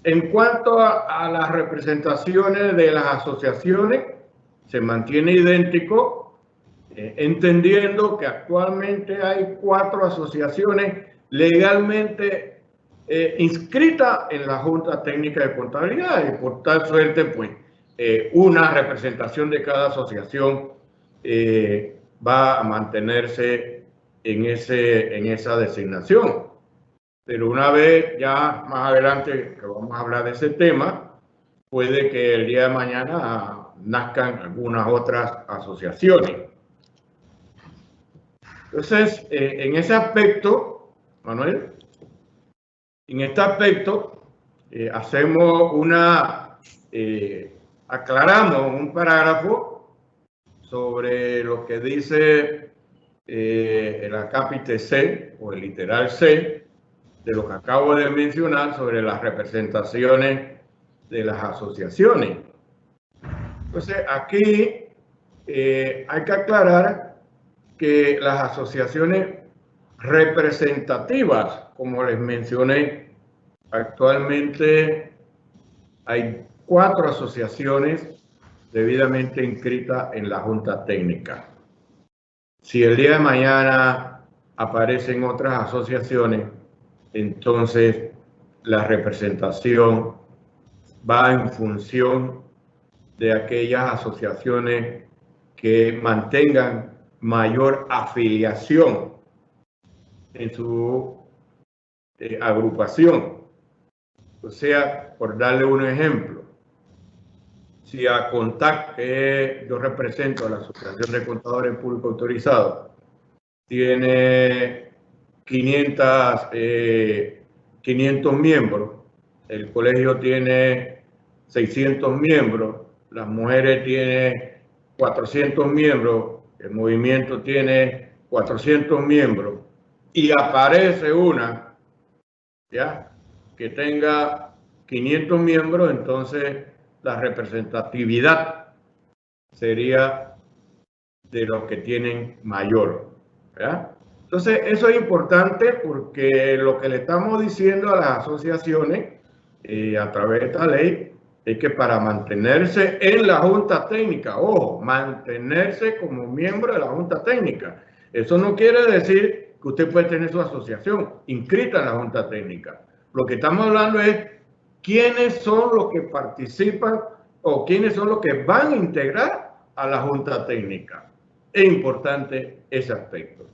En cuanto a las representaciones de las asociaciones, se mantiene idéntico, entendiendo que actualmente hay 4 asociaciones legalmente inscritas en la Junta Técnica de Contabilidad, y por tal suerte, pues, una representación de cada asociación va a mantenerse en esa designación. Pero una vez, ya más adelante que vamos a hablar de ese tema, puede que el día de mañana nazcan algunas otras asociaciones. Entonces, en ese aspecto, Manuel, en este aspecto, hacemos aclaramos un parágrafo sobre lo que dice el acápite C o el literal C de lo que acabo de mencionar sobre las representaciones de las asociaciones. Entonces, aquí hay que aclarar que las asociaciones representativas, como les mencioné, actualmente hay 4 asociaciones debidamente inscritas en la Junta Técnica. Si el día de mañana aparecen otras asociaciones, entonces la representación va en función de aquellas asociaciones que mantengan mayor afiliación en su agrupación. O sea, por darle un ejemplo, si a CONTAC, que yo represento a la Asociación de Contadores Públicos Autorizados, tiene 500 miembros, el colegio tiene 600 miembros, las mujeres tienen 400 miembros, el movimiento tiene 400 miembros, y aparece una, ¿ya?, que tenga 500 miembros, entonces la representatividad sería de los que tienen mayor, ¿verdad? Entonces, eso es importante porque lo que le estamos diciendo a las asociaciones a través de esta ley es que para mantenerse en la Junta Técnica, ojo, mantenerse como miembro de la Junta Técnica, eso no quiere decir que usted puede tener su asociación inscrita en la Junta Técnica. Lo que estamos hablando es quiénes son los que participan o quiénes son los que van a integrar a la Junta Técnica. Es importante ese aspecto.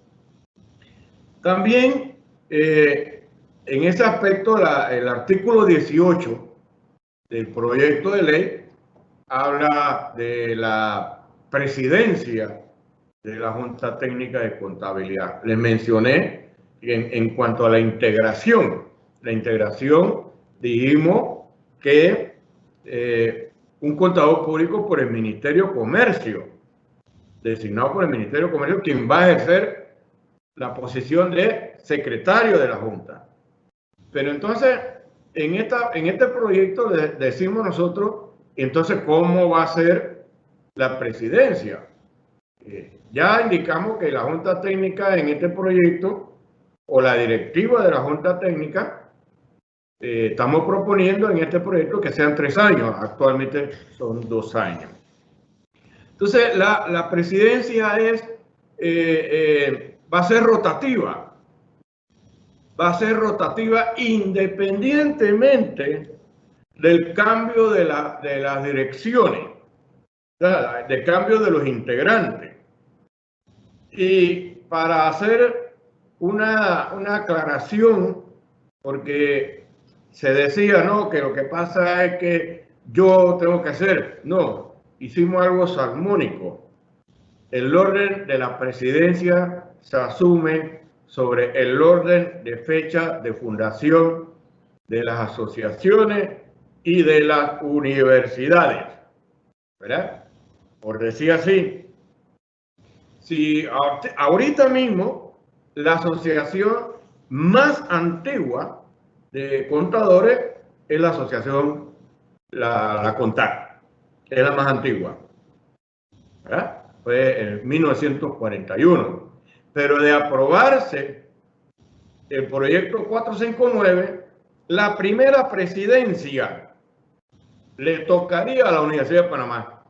También, en ese aspecto, el artículo 18 del proyecto de ley habla de la presidencia de la Junta Técnica de Contabilidad. Les mencioné en cuanto a la integración. La integración, dijimos que un contador público por el Ministerio de Comercio, designado por el Ministerio de Comercio, quien va a ejercer la posición de secretario de la Junta. Pero entonces, en este proyecto decimos nosotros, entonces, ¿cómo va a ser la presidencia? Ya indicamos que la Junta Técnica en este proyecto, o la directiva de la Junta Técnica, estamos proponiendo en este proyecto que sean 3 años, actualmente son 2 años. Entonces, la presidencia va a ser rotativa. Va a ser rotativa independientemente del cambio de las direcciones, del cambio de los integrantes. Y para hacer una aclaración, porque se decía, ¿no?, que lo que pasa es que yo tengo que hacer. No, hicimos algo salmónico. El orden de la presidencia se asume sobre el orden de fecha de fundación de las asociaciones y de las universidades, ¿verdad? Por decir así, si ahorita mismo la asociación más antigua de contadores es la asociación, la CONTAC, es la más antigua, ¿verdad? Fue en 1941, pero de aprobarse el proyecto 459, la primera presidencia le tocaría a la Universidad de Panamá,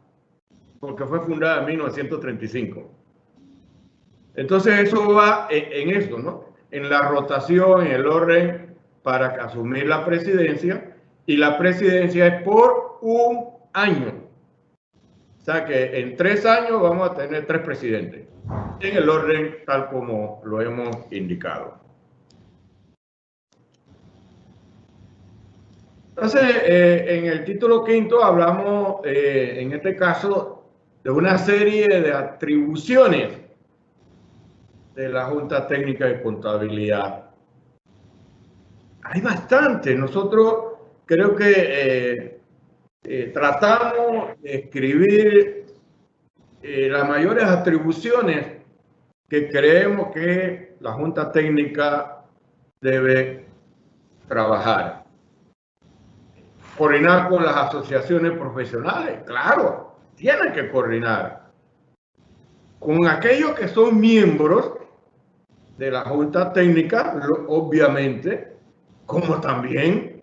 porque fue fundada en 1935. Entonces eso va en eso, ¿no? En la rotación, en el orden para asumir la presidencia, y la presidencia es por un año. O sea que en 3 años vamos a tener 3 presidentes, en el orden tal como lo hemos indicado. Entonces, en el título quinto hablamos, en este caso, de una serie de atribuciones de la Junta Técnica de Contabilidad. Hay bastante. Nosotros creo que tratamos de escribir las mayores atribuciones que creemos que la Junta Técnica debe trabajar. Coordinar con las asociaciones profesionales, claro, tienen que coordinar. Con aquellos que son miembros de la Junta Técnica, obviamente, como también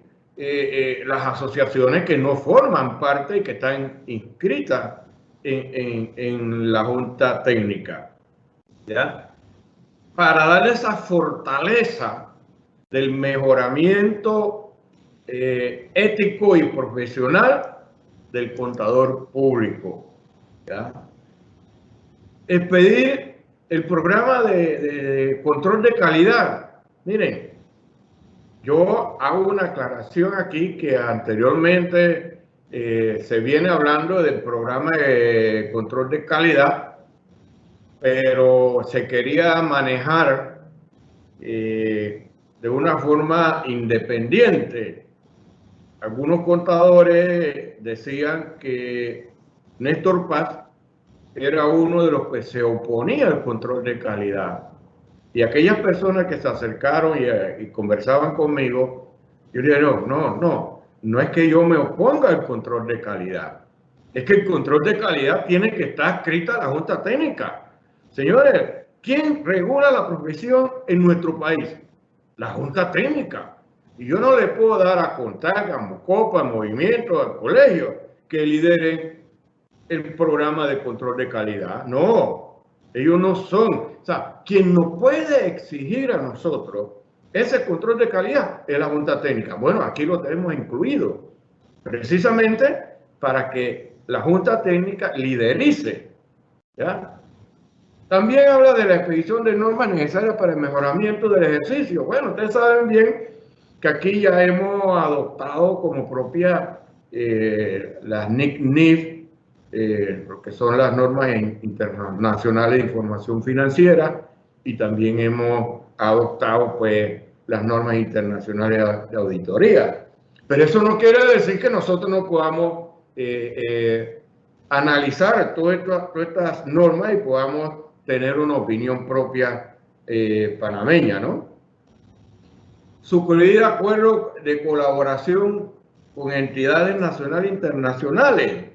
las asociaciones que no forman parte y que están inscritas en la Junta Técnica, ¿ya? Para darle esa fortaleza del mejoramiento ético y profesional del contador público, ¿ya? Expedir el programa de control de calidad. Miren, yo hago una aclaración aquí que anteriormente se viene hablando del programa de control de calidad, pero se quería manejar de una forma independiente. Algunos contadores decían que Néstor Paz era uno de los que se oponía al control de calidad. Y aquellas personas que se acercaron y conversaban conmigo, yo le dije, no es que yo me oponga al control de calidad. Es que el control de calidad tiene que estar adscrita a la Junta Técnica. Señores, ¿quién regula la profesión en nuestro país? La Junta Técnica. Y yo no le puedo dar a CONTAC, a Mocopa, a Movimiento, al colegio, que lideren el programa de control de calidad. No, ellos no son. O sea, quien nos puede exigir a nosotros ese control de calidad es la Junta Técnica. Bueno, aquí lo tenemos incluido, precisamente para que la Junta Técnica liderice, ¿ya? También habla de la expedición de normas necesarias para el mejoramiento del ejercicio. Bueno, ustedes saben bien que aquí ya hemos adoptado como propia las NIC-NIF, que son las normas internacionales de información financiera, y también hemos adoptado pues las normas internacionales de auditoría. Pero eso no quiere decir que nosotros no podamos analizar todas estas normas y podamos tener una opinión propia panameña, ¿no? Suscribir acuerdos de colaboración con entidades nacionales e internacionales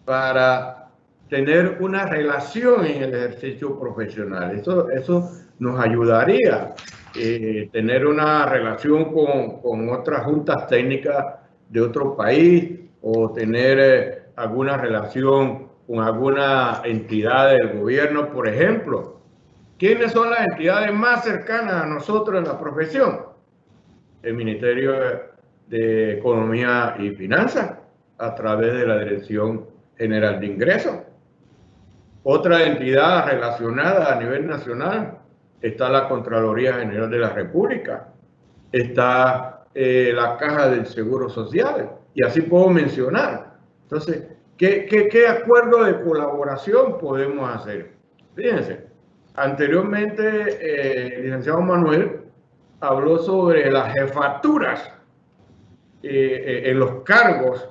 para tener una relación en el ejercicio profesional. Eso nos ayudaría tener una relación con otras juntas técnicas de otro país, o tener alguna relación con alguna entidad del gobierno, por ejemplo. ¿Quiénes son las entidades más cercanas a nosotros en la profesión? El Ministerio de Economía y Finanzas, a través de la Dirección General de Ingresos. Otra entidad relacionada a nivel nacional está la Contraloría General de la República, está la Caja del Seguro Social, y así puedo mencionar. Entonces, ¿qué acuerdo de colaboración podemos hacer? Fíjense, anteriormente el licenciado Manuel habló sobre las jefaturas en los cargos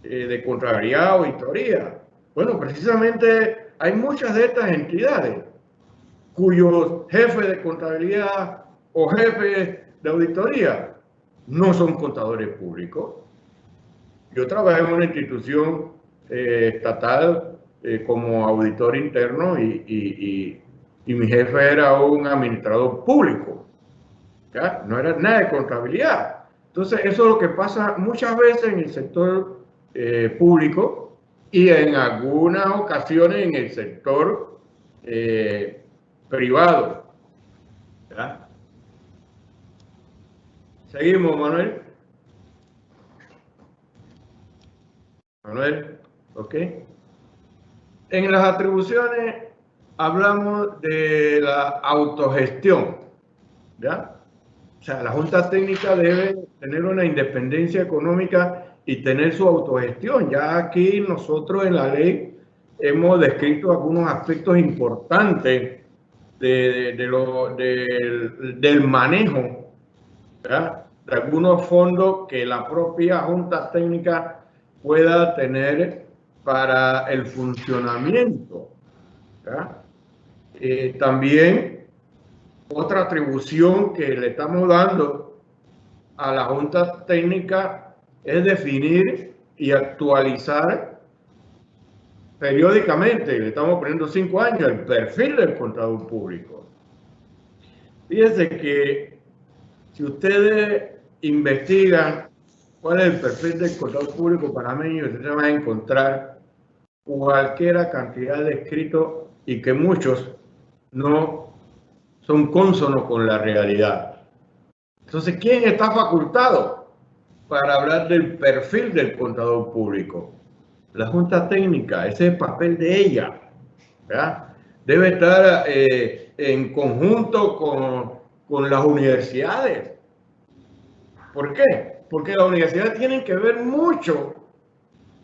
de Contraloría, Auditoría. Bueno, precisamente hay muchas de estas entidades cuyos jefes de contabilidad o jefes de auditoría no son contadores públicos. Yo trabajé en una institución estatal como auditor interno y mi jefe era un administrador público, ¿ya? No era nada de contabilidad. Entonces, eso es lo que pasa muchas veces en el sector público y en algunas ocasiones en el sector privado, ¿ya? Seguimos, Manuel. Manuel, ¿ok? En las atribuciones hablamos de la autogestión, ¿ya? O sea, la Junta Técnica debe tener una independencia económica y tener su autogestión. Ya aquí nosotros en la ley hemos descrito algunos aspectos importantes del manejo, ¿verdad? De algunos fondos que la propia Junta Técnica pueda tener para el funcionamiento, ¿verdad? También otra atribución que le estamos dando a la Junta Técnica es definir y actualizar periódicamente, le estamos poniendo 5 años, el perfil del contador público. Fíjense que si ustedes investigan cuál es el perfil del contador público panameño, ustedes van a encontrar cualquier cantidad de escritos y que muchos no son cónsonos con la realidad. Entonces, ¿quién está facultado para hablar del perfil del contador público? La Junta Técnica, ese es el papel de ella, ¿verdad? Debe estar en conjunto con las universidades. ¿Por qué? Porque las universidades tienen que ver mucho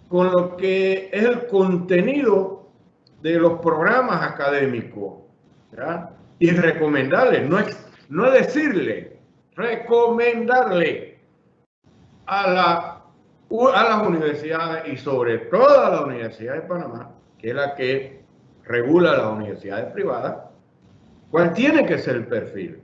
con lo que es el contenido de los programas académicos, ¿verdad? Y recomendarle, no decirle, recomendarle a las universidades y sobre todo a la Universidad de Panamá, que es la que regula las universidades privadas, cuál tiene que ser el perfil.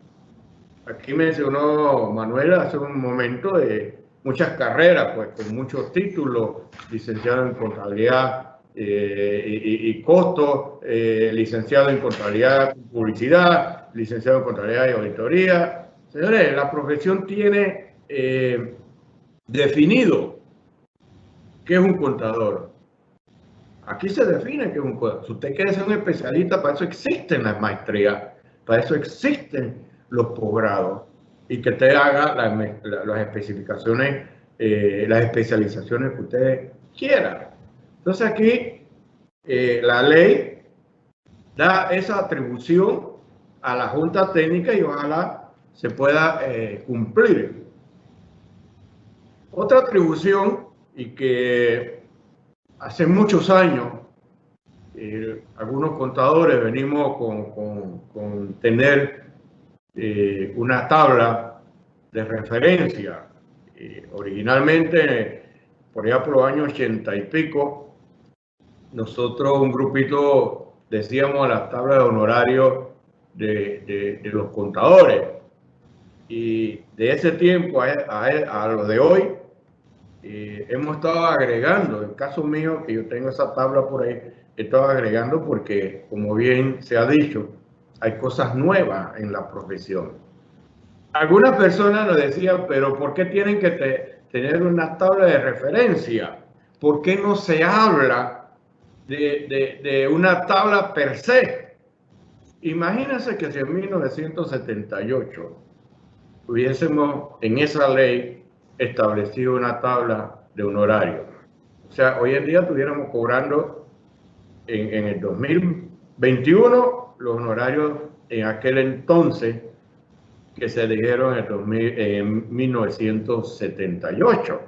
Aquí mencionó Manuel hace un momento de muchas carreras, pues con muchos títulos, licenciado en contabilidad y costos, licenciado en contabilidad y publicidad, licenciado en contabilidad y auditoría. Señores, la profesión tiene definido qué es un contador. Aquí se define qué es un contador. Si usted quiere ser un especialista, para eso existen las maestrías, para eso existen los posgrados y que usted haga las especificaciones, las especializaciones que usted quiera. Entonces aquí la ley da esa atribución a la Junta Técnica y ojalá se pueda cumplir. Otra atribución y que hace muchos años algunos contadores venimos con tener una tabla de referencia. Originalmente, por allá por los años 80 y pico, nosotros un grupito decíamos la tabla de honorarios de los contadores. Y de ese tiempo a lo de hoy, hemos estado agregando, en el caso mío, que yo tengo esa tabla por ahí, he estado agregando porque, como bien se ha dicho, hay cosas nuevas en la profesión. Algunas personas nos decían, pero ¿por qué tienen que tener una tabla de referencia? ¿Por qué no se habla de una tabla per se? Imagínense que si en 1978 hubiésemos en esa ley establecido una tabla de honorario. O sea, hoy en día estuviéramos cobrando en el 2021 los honorarios en aquel entonces que se dijeron en 1978,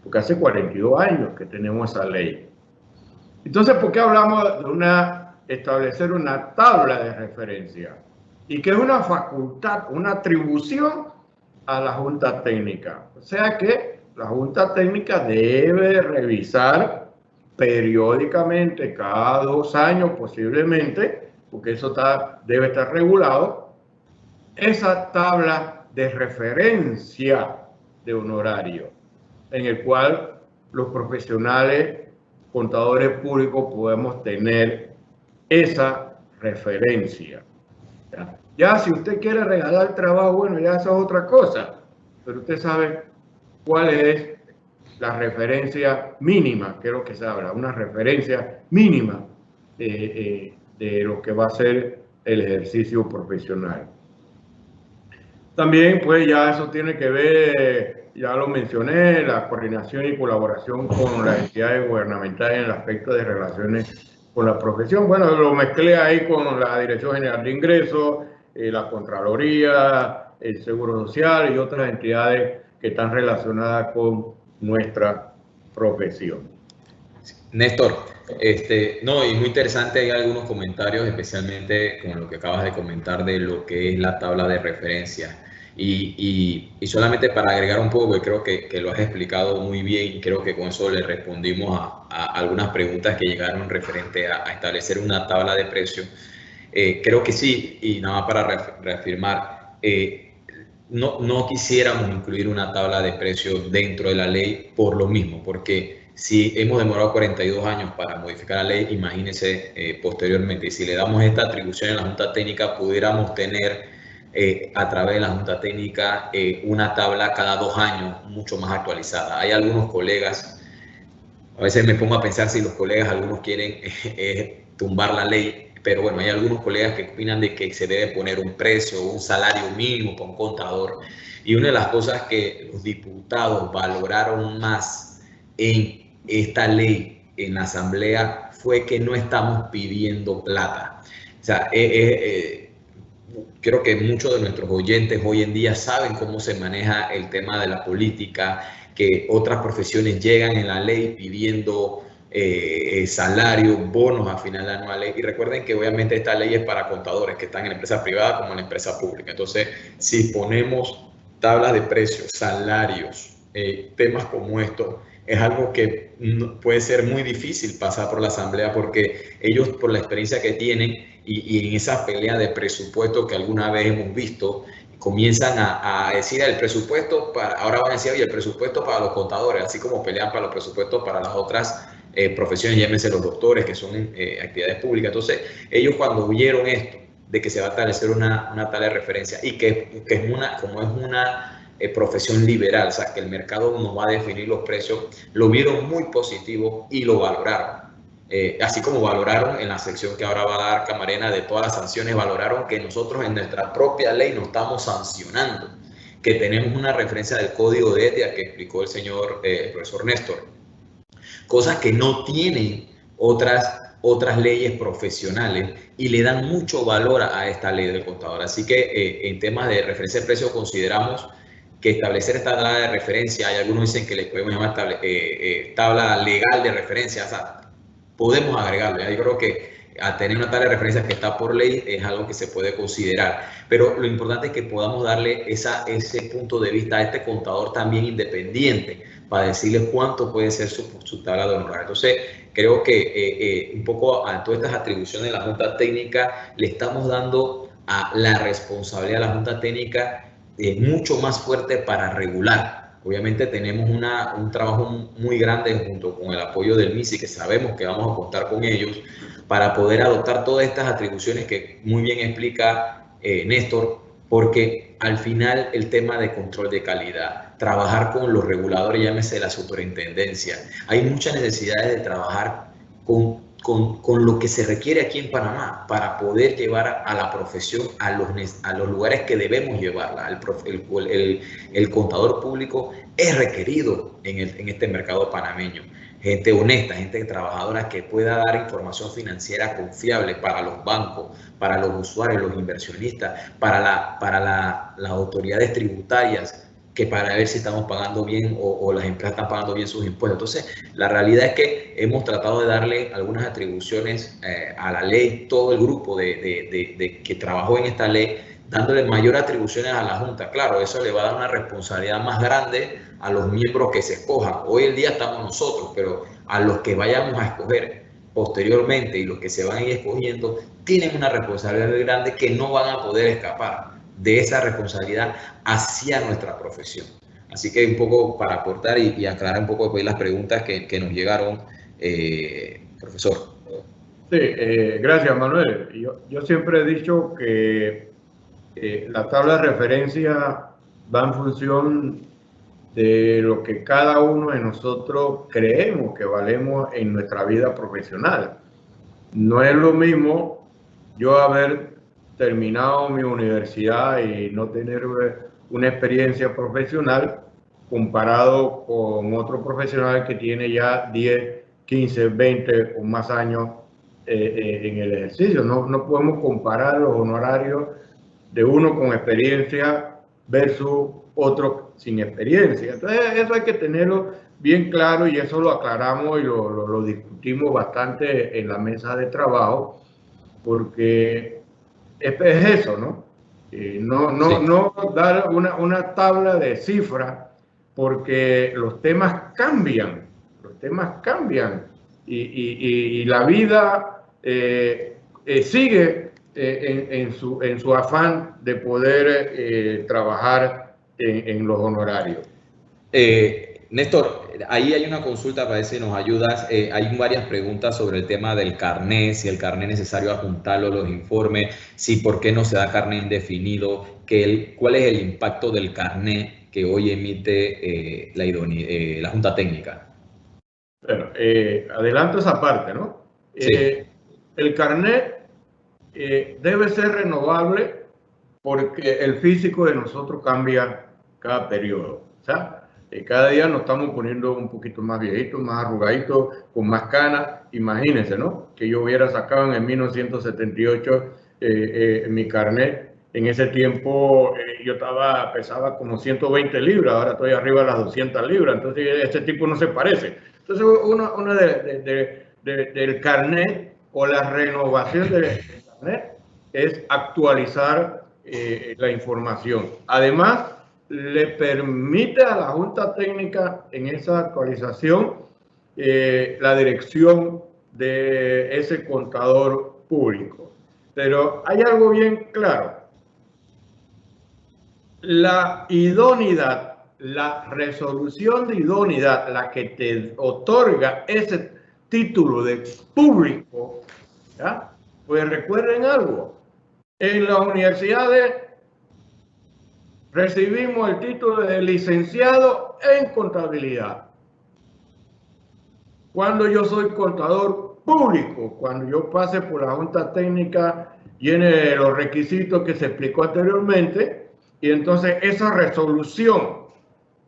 porque hace 42 años que tenemos esa ley. Entonces, ¿por qué hablamos de establecer una tabla de referencia? Y que es una facultad, una atribución a la Junta Técnica. O sea que la Junta Técnica debe revisar periódicamente, cada 2 años posiblemente, porque eso debe estar regulado, esa tabla de referencia de honorario, en el cual los profesionales, contadores públicos, podemos tener esa referencia. Ya si usted quiere regalar trabajo, bueno, ya esa es otra cosa, pero usted sabe cuál es la referencia mínima, que es lo que se habla, una referencia mínima de lo que va a ser el ejercicio profesional. También, pues ya eso tiene que ver, ya lo mencioné, la coordinación y colaboración con las entidades gubernamentales en el aspecto de relaciones con la profesión. Bueno, lo mezclé ahí con la Dirección General de Ingresos, la Contraloría, el Seguro Social y otras entidades que están relacionadas con nuestra profesión. Néstor, no, y muy interesante, hay algunos comentarios, especialmente con lo que acabas de comentar de lo que es la tabla de referencia. Y solamente para agregar un poco, porque creo que lo has explicado muy bien, y creo que con eso le respondimos a algunas preguntas que llegaron referente a establecer una tabla de precios. Creo que sí, y nada más para reafirmar, no quisiéramos incluir una tabla de precios dentro de la ley por lo mismo, porque si hemos demorado 42 años para modificar la ley, imagínense posteriormente, si le damos esta atribución en la Junta Técnica, pudiéramos tener a través de la Junta Técnica una tabla cada 2 años mucho más actualizada. Hay algunos colegas, a veces me pongo a pensar si los colegas, algunos quieren tumbar la ley, pero bueno, hay algunos colegas que opinan de que se debe poner un precio, un salario mínimo para un contador. Y una de las cosas que los diputados valoraron más en esta ley en la Asamblea fue que no estamos pidiendo plata. O sea, creo que muchos de nuestros oyentes hoy en día saben cómo se maneja el tema de la política, que otras profesiones llegan en la ley pidiendo salarios, bonos a final anuales. Y recuerden que obviamente esta ley es para contadores que están en la empresa privada como en la empresa pública. Entonces, si ponemos tablas de precios, salarios, temas como estos, es algo que puede ser muy difícil pasar por la Asamblea, porque ellos, por la experiencia que tienen y en esa pelea de presupuesto que alguna vez hemos visto, comienzan a decir el presupuesto, ahora van a decir, oye, el presupuesto para los contadores, así como pelean para los presupuestos para las otras profesiones, llámense los doctores, que son actividades públicas. Entonces, ellos cuando vieron esto, de que se va a establecer una tabla de referencia y que es como es una profesión liberal, o sea, que el mercado nos va a definir los precios, lo vieron muy positivo y lo valoraron. Así como valoraron en la sección que ahora va a dar Camarena de todas las sanciones, valoraron que nosotros en nuestra propia ley nos estamos sancionando, que tenemos una referencia del código de ética que explicó el señor profesor Néstor, cosas que no tienen otras leyes profesionales y le dan mucho valor a esta ley del contador. Así que en temas de referencia de precios consideramos que establecer esta tabla de referencia, hay algunos dicen que le podemos llamar tabla legal de referencia, o sea, podemos agregarlo. Yo creo que a tener una tabla de referencia que está por ley es algo que se puede considerar, pero lo importante es que podamos darle ese punto de vista a este contador también independiente para decirle cuánto puede ser su tabla de honorario. Entonces, creo que un poco a todas estas atribuciones de la Junta Técnica le estamos dando a la responsabilidad de la Junta Técnica mucho más fuerte para regular. Obviamente tenemos un trabajo muy grande junto con el apoyo del MISI, que sabemos que vamos a contar con ellos, para poder adoptar todas estas atribuciones que muy bien explica Néstor, porque al final el tema de control de calidad, trabajar con los reguladores, llámese la superintendencia, hay muchas necesidades de trabajar con lo que se requiere aquí en Panamá para poder llevar a la profesión a los lugares que debemos llevarla. El contador público es requerido en este mercado panameño. Gente honesta, gente trabajadora que pueda dar información financiera confiable para los bancos, para los usuarios, los inversionistas, para las autoridades tributarias, que para ver si estamos pagando bien o las empresas están pagando bien sus impuestos. Entonces, la realidad es que hemos tratado de darle algunas atribuciones a la ley. Todo el grupo que trabajó en esta ley dándole mayor atribuciones a la Junta. Claro, eso le va a dar una responsabilidad más grande a los miembros que se escojan. Hoy en día estamos nosotros, pero a los que vayamos a escoger posteriormente y los que se van a ir escogiendo tienen una responsabilidad muy grande que no van a poder escapar de esa responsabilidad hacia nuestra profesión. Así que un poco para aportar y aclarar un poco después las preguntas que nos llegaron, profesor. Sí, gracias, Manuel. Yo siempre he dicho que la tabla de referencia va en función de lo que cada uno de nosotros creemos que valemos en nuestra vida profesional. No es lo mismo yo haber terminado mi universidad y no tener una experiencia profesional comparado con otro profesional que tiene ya 10, 15, 20 o más años en el ejercicio. No podemos comparar los honorarios de uno con experiencia versus otro sin experiencia. Entonces eso hay que tenerlo bien claro y eso lo aclaramos y lo discutimos bastante en la mesa de trabajo, porque es eso, ¿no? No dar una tabla de cifras, porque los temas cambian y la vida sigue en su afán de poder trabajar en los honorarios. Néstor, ahí hay una consulta para ver si nos ayudas. Hay varias preguntas sobre el tema del carnet, si el carnet es necesario adjuntarlo a los informes, si por qué no se da carnet indefinido, cuál es el impacto del carnet que hoy emite la Junta Técnica. Bueno, adelanto esa parte, ¿no? Sí. El carnet debe ser renovable porque el físico de nosotros cambia cada periodo. O sea, cada día nos estamos poniendo un poquito más viejitos, más arrugaditos, con más canas. Imagínense, ¿no? Que yo hubiera sacado en el 1978 mi carnet. En ese tiempo yo pesaba como 120 libras, ahora estoy arriba de las 200 libras, entonces ese tipo no se parece. Entonces uno del carnet o la renovación del carnet es actualizar la información. Además, le permite a la Junta Técnica en esa actualización la dirección de ese contador público. Pero hay algo bien claro. La idoneidad, la resolución de idoneidad, la que te otorga ese título de público, ¿ya? Pues recuerden algo. En las universidades recibimos el título de licenciado en contabilidad. Cuando yo soy contador público, cuando yo pase por la Junta Técnica, llene los requisitos que se explicó anteriormente, y entonces esa resolución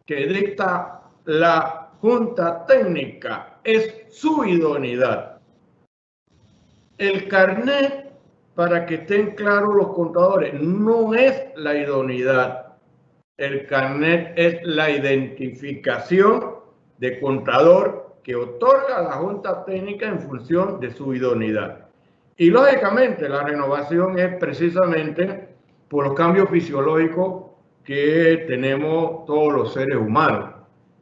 que dicta la Junta Técnica es su idoneidad. El carnet, para que estén claros los contadores, no es la idoneidad. El carnet es la identificación de contador que otorga la Junta Técnica en función de su idoneidad. Y lógicamente la renovación es precisamente por los cambios fisiológicos que tenemos todos los seres humanos.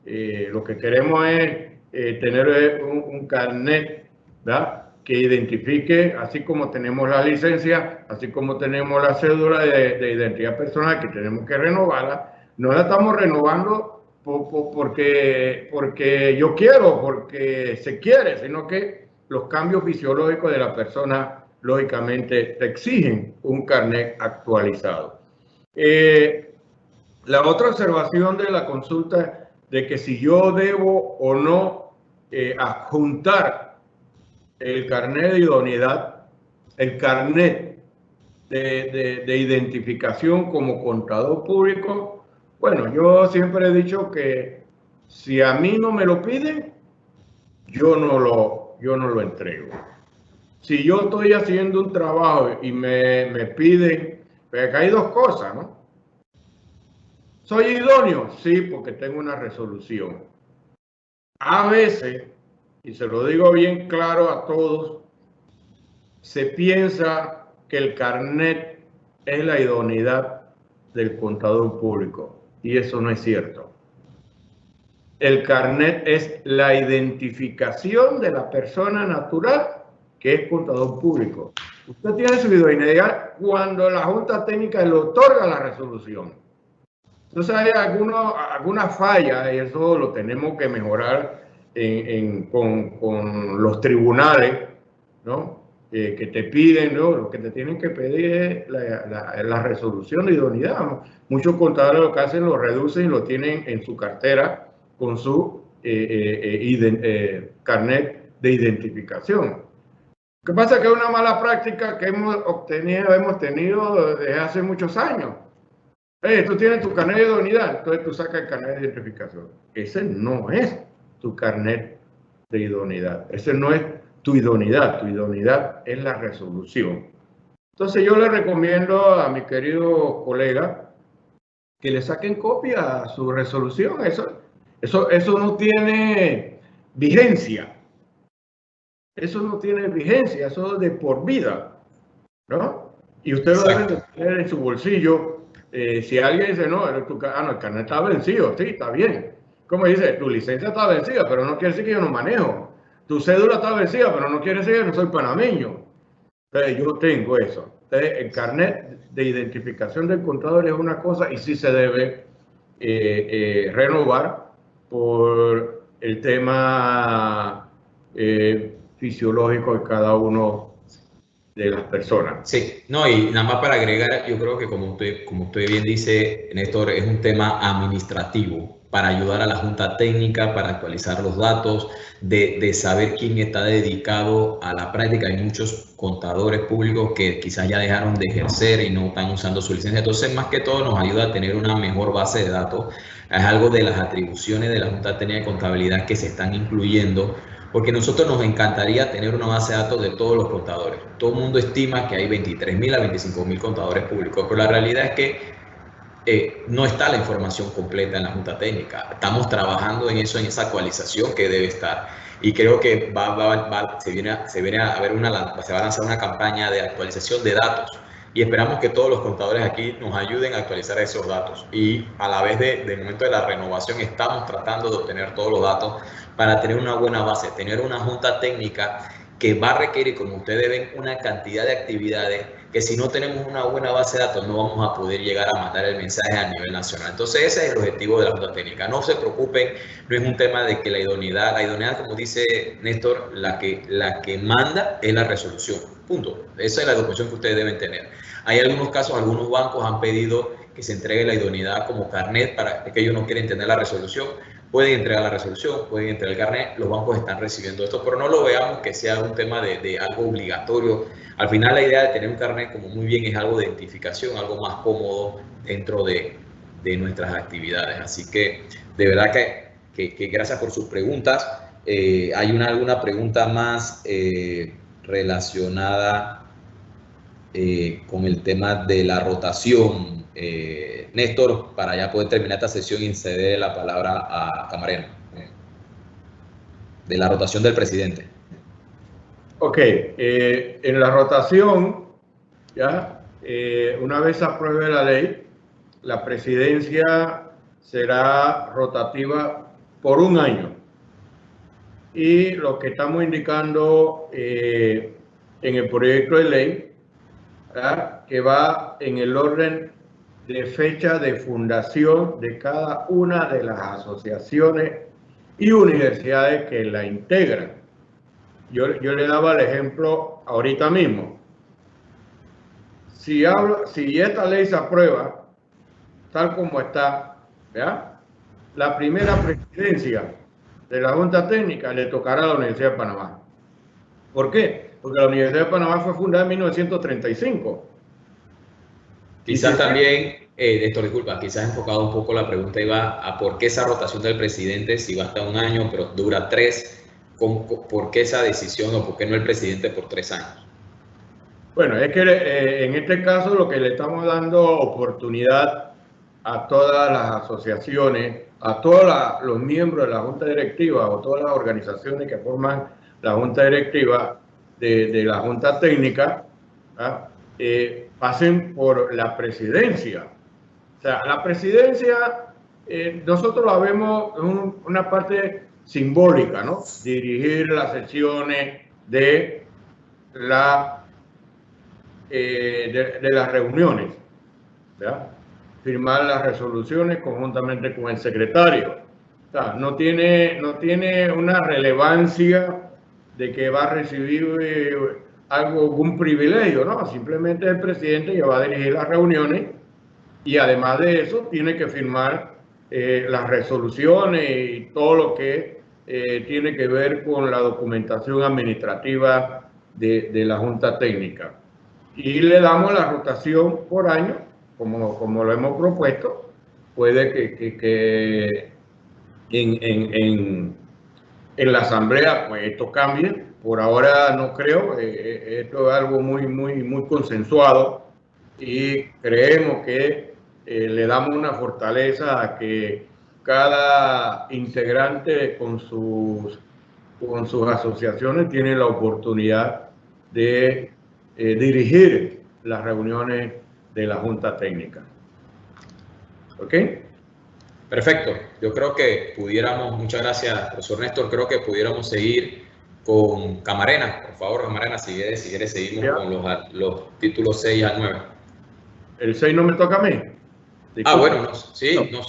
Lo que queremos es tener un carnet, ¿verdad?, que identifique, así como tenemos la licencia, así como tenemos la cédula de identidad personal que tenemos que renovarla. No la estamos renovando porque yo quiero, porque se quiere, sino que los cambios fisiológicos de la persona lógicamente te exigen un carnet actualizado. La otra observación de la consulta de que si yo debo o no adjuntar el carnet de idoneidad, el carnet de identificación como contador público, bueno, yo siempre he dicho que si a mí no me lo piden, yo no lo entrego. Si yo estoy haciendo un trabajo y me piden, pero acá hay dos cosas, ¿no? ¿Soy idóneo? Sí, porque tengo una resolución. A veces, y se lo digo bien claro a todos, se piensa que el carnet es la idoneidad del contador público, y eso no es cierto. El carnet es la identificación de la persona natural que es contador público. Usted tiene su idoneidad cuando la Junta Técnica le otorga la resolución. Entonces hay algunas fallas, y eso lo tenemos que mejorar con los tribunales, ¿no? Que te piden, ¿no? Lo que te tienen que pedir es la resolución de idoneidad. Muchos contadores lo que hacen lo reducen y lo tienen en su cartera con su carnet de identificación. Lo que pasa es que es una mala práctica que hemos tenido desde hace muchos años. Tú tienes tu carnet de idoneidad, entonces tú sacas el carnet de identificación. Ese no es tu carnet de idoneidad. Ese no es tu idoneidad es la resolución. Entonces yo le recomiendo a mi querido colega que le saquen copia a su resolución. Eso no tiene vigencia. Eso no tiene vigencia, eso es de por vida, ¿no? Y usted lo debe tener en su bolsillo. Si alguien dice, no, el carnet está vencido, sí, está bien. Como dice, tu licencia está vencida, pero no quiere decir que yo no manejo. Tu cédula está vencida, pero no quiere decir que no soy panameño. Entonces, yo tengo eso. Entonces, el carnet de identificación del contador es una cosa y sí se debe renovar por el tema fisiológico de cada uno de las personas. Sí, no, y nada más para agregar, yo creo que como usted bien dice, Néstor, es un tema administrativo para ayudar a la Junta Técnica, para actualizar los datos, de saber quién está dedicado a la práctica. Hay muchos contadores públicos que quizás ya dejaron de ejercer y no están usando su licencia. Entonces, más que todo, nos ayuda a tener una mejor base de datos. Es algo de las atribuciones de la Junta Técnica de Contabilidad que se están incluyendo, porque nosotros nos encantaría tener una base de datos de todos los contadores. Todo el mundo estima que hay 23.000 a 25.000 contadores públicos, pero la realidad es que no está la información completa en la Junta Técnica. Estamos trabajando en eso, en esa actualización que debe estar. Y creo que se va a lanzar una campaña de actualización de datos. Y esperamos que todos los contadores aquí nos ayuden a actualizar esos datos. Y a la vez del momento de la renovación estamos tratando de obtener todos los datos para tener una buena base, tener una Junta Técnica que va a requerir, como ustedes ven, una cantidad de actividades que si no tenemos una buena base de datos no vamos a poder llegar a mandar el mensaje a nivel nacional. Entonces ese es el objetivo de la Junta Técnica. No se preocupen, no es un tema de que la idoneidad, como dice Néstor, la que manda es la resolución. Punto. Esa es la educación que ustedes deben tener. Hay algunos casos, algunos bancos han pedido que se entregue la idoneidad como carnet para que ellos no quieren tener la resolución. Pueden entregar la resolución, pueden entregar el carnet, los bancos están recibiendo esto, pero no lo veamos que sea un tema de algo obligatorio. Al final la idea de tener un carnet, como muy bien, es algo de identificación, algo más cómodo dentro de nuestras actividades. Así que de verdad que gracias por sus preguntas. ¿Hay alguna pregunta más relacionada con el tema de la rotación? Néstor, para ya poder terminar esta sesión y ceder la palabra a Camarena, de la rotación del presidente. Ok, en la rotación, ya, una vez se apruebe la ley, la presidencia será rotativa por un año. Y lo que estamos indicando en el proyecto de ley, ¿verdad?, que va en el orden de fecha de fundación de cada una de las asociaciones y universidades que la integran. Yo le daba el ejemplo ahorita mismo. Si esta ley se aprueba tal como está, ¿verdad?, la primera presidencia de la Junta Técnica le tocará a la Universidad de Panamá. ¿Por qué? Porque la Universidad de Panamá fue fundada en 1935. Quizás también, Néstor, disculpa, quizás enfocado un poco la pregunta iba a por qué esa rotación del presidente, si va hasta un año, pero dura 3, ¿por qué esa decisión o por qué no el presidente por 3 años? Bueno, es que en este caso lo que le estamos dando oportunidad a todas las asociaciones, a todos los miembros de la Junta Directiva o todas las organizaciones que forman la Junta Directiva de la Junta Técnica, ¿ah?, pasen por la presidencia. O sea, la presidencia, nosotros la vemos en una parte simbólica, ¿no? Dirigir las sesiones de las reuniones, ¿verdad? Firmar las resoluciones conjuntamente con el secretario. O sea, no tiene una relevancia de que va a recibir algún privilegio, ¿no? Simplemente el presidente que va a dirigir las reuniones y además de eso tiene que firmar las resoluciones y todo lo que tiene que ver con la documentación administrativa de la Junta Técnica. Y le damos la rotación por año, como lo hemos propuesto. Puede que en la asamblea pues esto cambie. Por ahora no creo, esto es algo muy consensuado y creemos que le damos una fortaleza a que cada integrante con sus asociaciones tiene la oportunidad de dirigir las reuniones de la Junta Técnica. ¿Ok? Perfecto. Yo creo que pudiéramos, muchas gracias, profesor Néstor, creo que pudiéramos seguir con Camarena. Por favor, Camarena, si quieres seguimos con los títulos 6 al 9. ¿El 6 no me toca a mí? Disculpa. Bueno, no sé. No,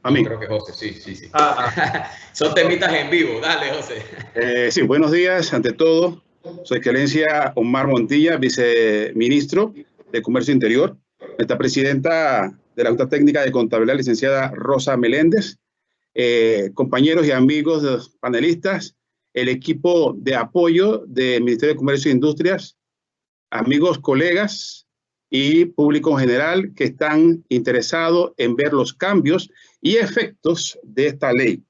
a mí. Creo que José, sí. Son temitas en vivo. Dale, José. Sí, buenos días ante todo. Su Excelencia Omar Montilla, viceministro de Comercio Interior, nuestra presidenta de la Junta Técnica de Contabilidad, licenciada Rosa Meléndez, compañeros y amigos panelistas, el equipo de apoyo del Ministerio de Comercio e Industrias, amigos, colegas y público en general que están interesados en ver los cambios y efectos de esta ley.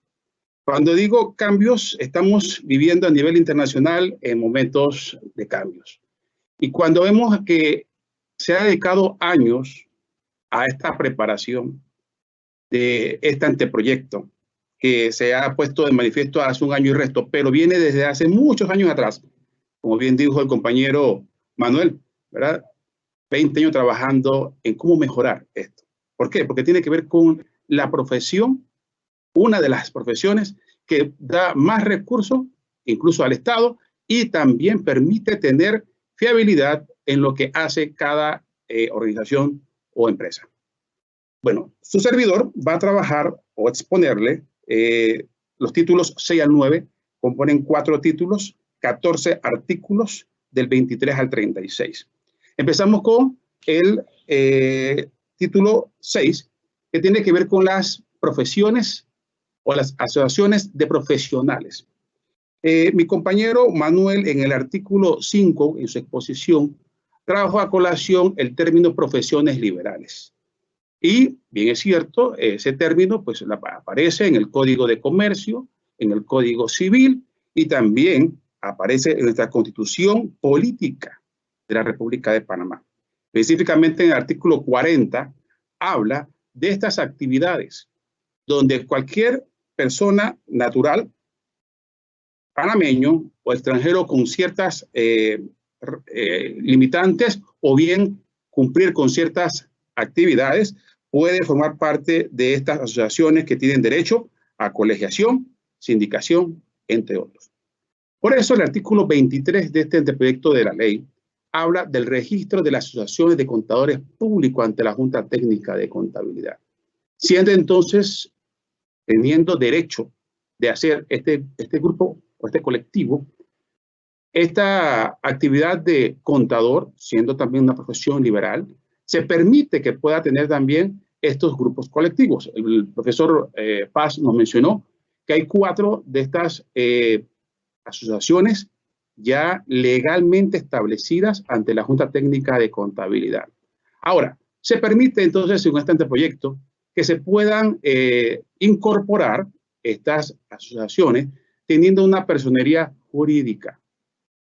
Cuando digo cambios, estamos viviendo a nivel internacional en momentos de cambios. Y cuando vemos que se ha dedicado años a esta preparación de este anteproyecto, que se ha puesto de manifiesto hace un año y resto, pero viene desde hace muchos años atrás, como bien dijo el compañero Manuel, ¿verdad? 20 años trabajando en cómo mejorar esto. ¿Por qué? Porque tiene que ver con la profesión, una de las profesiones que da más recursos, incluso al Estado, y también permite tener fiabilidad en lo que hace cada organización o empresa. Bueno, su servidor va a trabajar o exponerle los títulos 6 al 9, componen 4 títulos, 14 artículos del 23 al 36. Empezamos con el título 6, que tiene que ver con las profesiones o las asociaciones de profesionales. Mi compañero Manuel, en el artículo 5, en su exposición, trajo a colación el término profesiones liberales. Y, bien es cierto, ese término pues, aparece en el Código de Comercio, en el Código Civil y también aparece en nuestra Constitución Política de la República de Panamá. Específicamente en el artículo 40 habla de estas actividades donde cualquier persona natural, panameño o extranjero con ciertas limitantes o bien cumplir con ciertas actividades, puede formar parte de estas asociaciones que tienen derecho a colegiación, sindicación, entre otros. Por eso el artículo 23 de este anteproyecto de la ley habla del registro de las asociaciones de contadores públicos ante la Junta Técnica de Contabilidad, siendo entonces teniendo derecho de hacer este grupo o este colectivo, esta actividad de contador, siendo también una profesión liberal, se permite que pueda tener también estos grupos colectivos. El profesor Paz nos mencionó que hay 4 de estas asociaciones ya legalmente establecidas ante la Junta Técnica de Contabilidad. Ahora, se permite entonces, según este anteproyecto, que se puedan incorporar estas asociaciones teniendo una personería jurídica.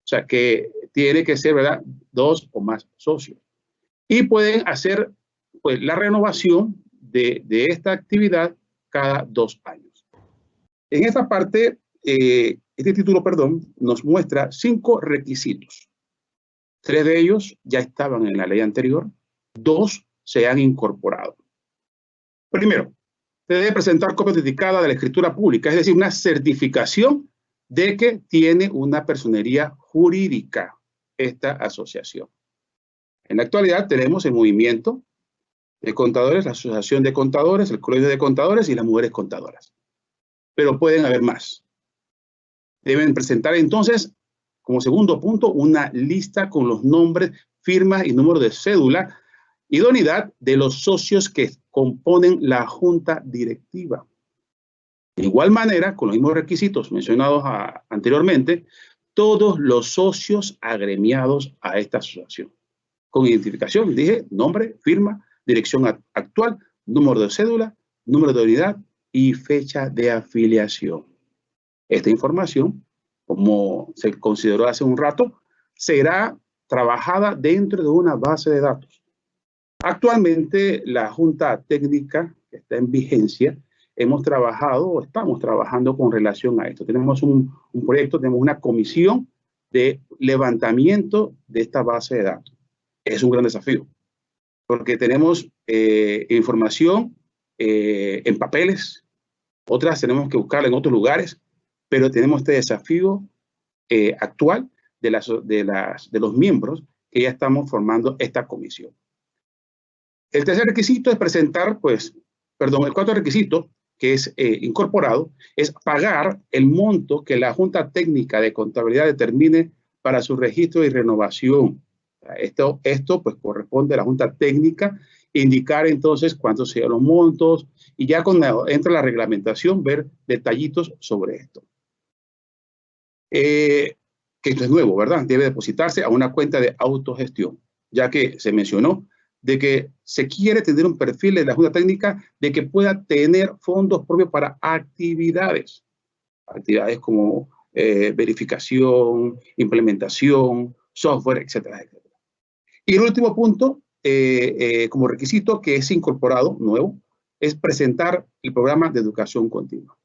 O sea, que tiene que ser, ¿verdad?, 2 o más socios. Y pueden hacer pues, la renovación de esta actividad cada 2 años. En esta parte, este título, nos muestra 5 requisitos. 3 de ellos ya estaban en la ley anterior, 2 se han incorporado. Primero, se debe presentar copia certificada de la escritura pública, es decir, una certificación de que tiene una personería jurídica esta asociación. En la actualidad tenemos el movimiento de contadores, la asociación de contadores, el colegio de contadores y las mujeres contadoras. Pero pueden haber más. Deben presentar entonces, como segundo punto, una lista con los nombres, firmas y números de cédula, idoneidad de los socios que componen la junta directiva. De igual manera, con los mismos requisitos mencionados anteriormente, todos los socios agremiados a esta asociación. Con identificación, dije, nombre, firma, dirección actual, número de cédula, número de unidad y fecha de afiliación. Esta información, como se consideró hace un rato, será trabajada dentro de una base de datos. Actualmente, la Junta Técnica que está en vigencia, hemos trabajado o estamos trabajando con relación a esto. Tenemos un proyecto, tenemos una comisión de levantamiento de esta base de datos. Es un gran desafío, porque tenemos información en papeles, otras tenemos que buscarla en otros lugares, pero tenemos este desafío actual de los miembros que ya estamos formando esta comisión. El tercer requisito es presentar, el cuarto requisito, que es incorporado, es pagar el monto que la Junta Técnica de Contabilidad determine para su registro y renovación. Esto pues corresponde a la Junta Técnica indicar entonces cuántos sean los montos y ya cuando entra la reglamentación ver detallitos sobre esto. Que esto es nuevo, ¿verdad? Debe depositarse a una cuenta de autogestión, ya que se mencionó de que se quiere tener un perfil de la Junta Técnica de que pueda tener fondos propios para actividades como verificación, implementación, software, etcétera, etcétera. Y el último punto, como requisito que es incorporado, nuevo, es presentar el programa de educación continua.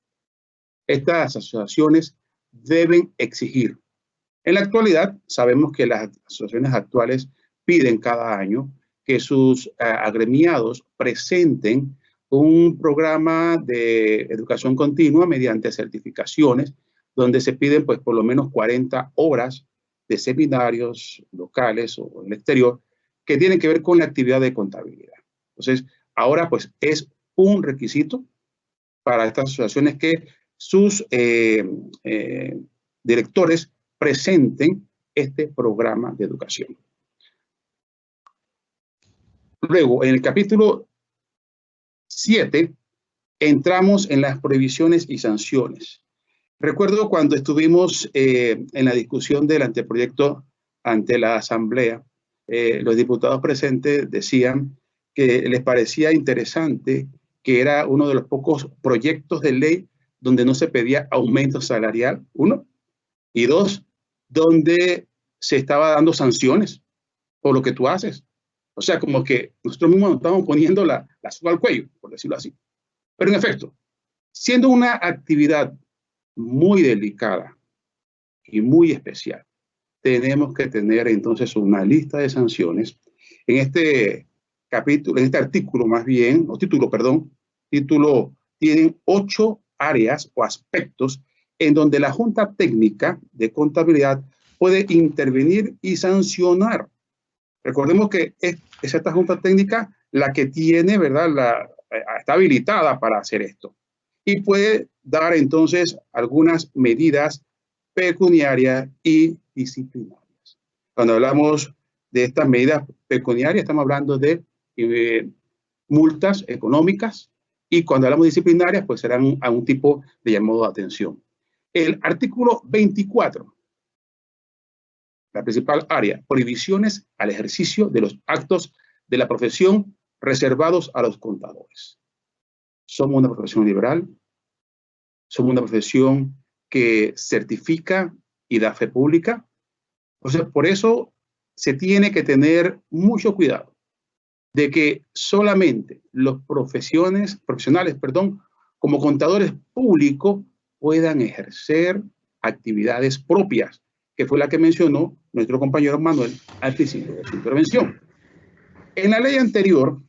Estas asociaciones deben exigir. En la actualidad, sabemos que las asociaciones actuales piden cada año que sus agremiados presenten un programa de educación continua mediante certificaciones, donde se piden pues por lo menos 40 horas de seminarios locales o en el exterior que tienen que ver con la actividad de contabilidad. Entonces, ahora pues es un requisito para estas asociaciones que sus directores presenten este programa de educación. Luego, en el capítulo 7, entramos en las prohibiciones y sanciones. Recuerdo cuando estuvimos en la discusión del anteproyecto ante la Asamblea, los diputados presentes decían que les parecía interesante que era uno de los pocos proyectos de ley donde no se pedía aumento salarial, 1, y 2, donde se estaba dando sanciones por lo que tú haces. O sea, como que nosotros mismos nos estamos poniendo la soga al cuello, por decirlo así. Pero en efecto, siendo una actividad muy delicada y muy especial, tenemos que tener entonces una lista de sanciones. En este capítulo, en este artículo más bien, o título, perdón, tienen 8 áreas o aspectos en donde la Junta Técnica de Contabilidad puede intervenir y sancionar. Recordemos que es esta Junta Técnica la que tiene, ¿verdad? Está habilitada para hacer esto. Y puede dar entonces algunas medidas pecuniarias y disciplinarias. Cuando hablamos de estas medidas pecuniarias, estamos hablando de multas económicas, y cuando hablamos de disciplinarias, pues serán a un tipo de llamado de atención. El artículo 24. La principal área, prohibiciones al ejercicio de los actos de la profesión reservados a los contadores. Somos una profesión liberal, somos una profesión que certifica y da fe pública. Entonces, por eso se tiene que tener mucho cuidado de que solamente los profesionales, como contadores públicos puedan ejercer actividades propias que fue la que mencionó nuestro compañero Manuel al principio de su intervención. En la ley anterior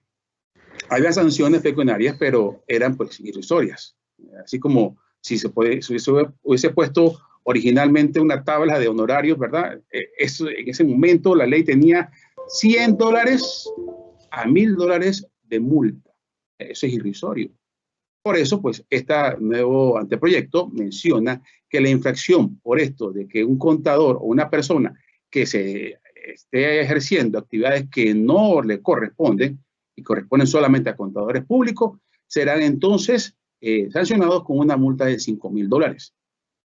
había sanciones pecuniarias, pero eran pues irrisorias. Así como si se hubiese puesto originalmente una tabla de honorarios, ¿verdad? En ese momento la ley tenía $100 a $1,000 de multa. Eso es irrisorio. Por eso, pues, este nuevo anteproyecto menciona que la infracción por esto de que un contador o una persona que se esté ejerciendo actividades que no le corresponden y corresponden solamente a contadores públicos, serán entonces sancionados con una multa de $5,000,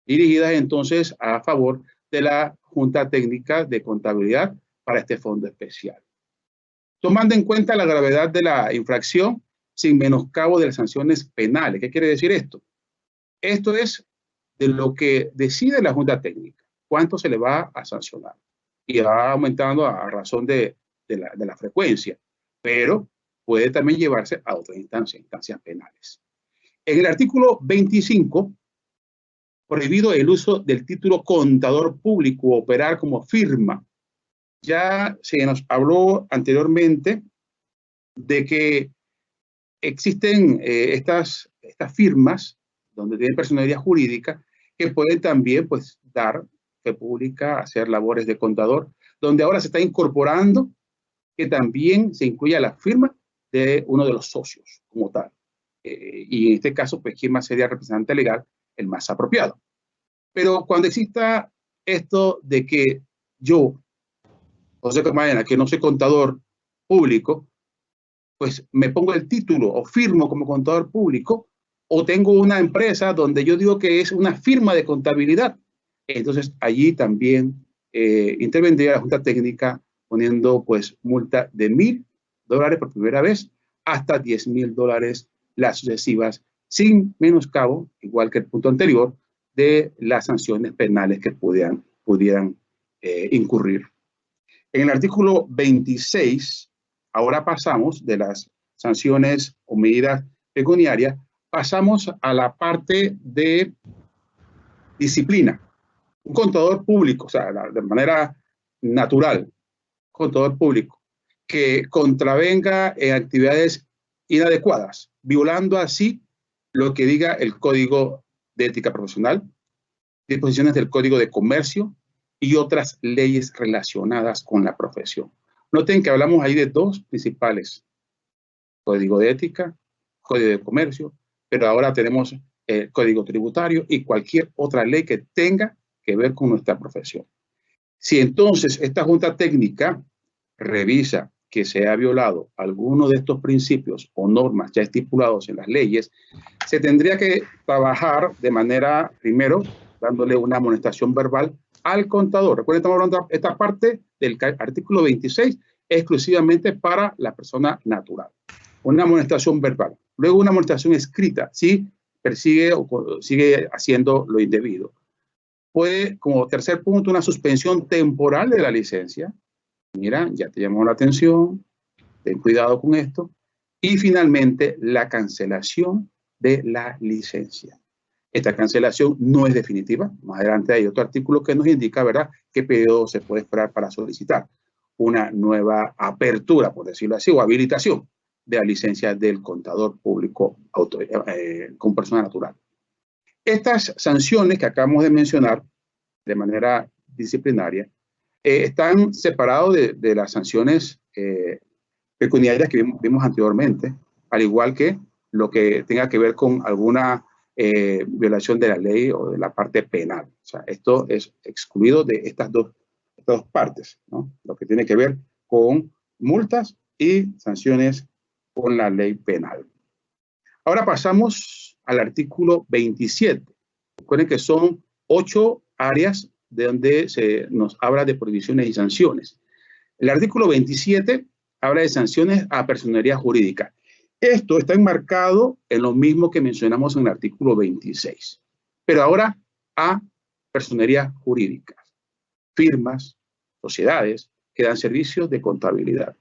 dirigidas entonces a favor de la Junta Técnica de Contabilidad para este fondo especial. Tomando en cuenta la gravedad de la infracción, sin menoscabo de las sanciones penales. ¿Qué quiere decir esto? Esto es de lo que decide la Junta Técnica, cuánto se le va a sancionar. Y va aumentando a razón de la frecuencia, pero puede también llevarse a otras instancias penales. En el artículo 25, prohibido el uso del título contador público o operar como firma. Ya se nos habló anteriormente de que existen estas firmas donde tienen personalidad jurídica que pueden también pues dar fe pública, hacer labores de contador, donde ahora se está incorporando que también se incluya la firma de uno de los socios como tal. Y en este caso, pues, ¿quién más sería representante legal? El más apropiado. Pero cuando exista esto de que yo, José Camarena, que no soy contador público, pues me pongo el título o firmo como contador público, o tengo una empresa donde yo digo que es una firma de contabilidad, entonces allí también intervendría la Junta Técnica poniendo pues multa de $1,000 por primera vez hasta $10,000 las sucesivas, sin menoscabo, igual que el punto anterior, de las sanciones penales que pudieran incurrir. En el artículo 26, ahora pasamos de las sanciones o medidas pecuniarias, pasamos a la parte de disciplina. Un contador público, o sea, de manera natural, contador público, que contravenga en actividades inadecuadas, violando así lo que diga el Código de Ética Profesional, disposiciones del Código de Comercio y otras leyes relacionadas con la profesión. Noten que hablamos ahí de dos principales: Código de Ética, Código de Comercio, pero ahora tenemos el Código Tributario y cualquier otra ley que tenga que ver con nuestra profesión. Si entonces esta Junta Técnica revisa que se ha violado alguno de estos principios o normas ya estipulados en las leyes, se tendría que trabajar de manera, primero, dándole una amonestación verbal al contador. Recuerden, estamos hablando de esta parte del artículo 26 exclusivamente para la persona natural. Una amonestación verbal. Luego una amonestación escrita, si persigue o sigue haciendo lo indebido. Puede, como tercer punto, una suspensión temporal de la licencia. Mira, ya te llamó la atención, ten cuidado con esto. Y finalmente, la cancelación de la licencia. Esta cancelación no es definitiva. Más adelante hay otro artículo que nos indica, ¿verdad?, qué periodo se puede esperar para solicitar una nueva apertura, por decirlo así, o habilitación de la licencia del contador público con persona natural. Estas sanciones que acabamos de mencionar de manera disciplinaria están separados de las sanciones pecuniarias que vimos anteriormente, al igual que lo que tenga que ver con alguna violación de la ley o de la parte penal. O sea, esto es excluido de estas dos partes, ¿no? Lo que tiene que ver con multas y sanciones con la ley penal. Ahora pasamos al artículo 27. Recuerden que son 8 áreas de donde se nos habla de prohibiciones y sanciones. El artículo 27 habla de sanciones a personería jurídica. Esto está enmarcado en lo mismo que mencionamos en el artículo 26, pero ahora a personerías jurídicas, firmas, sociedades que dan servicios de contabilidad.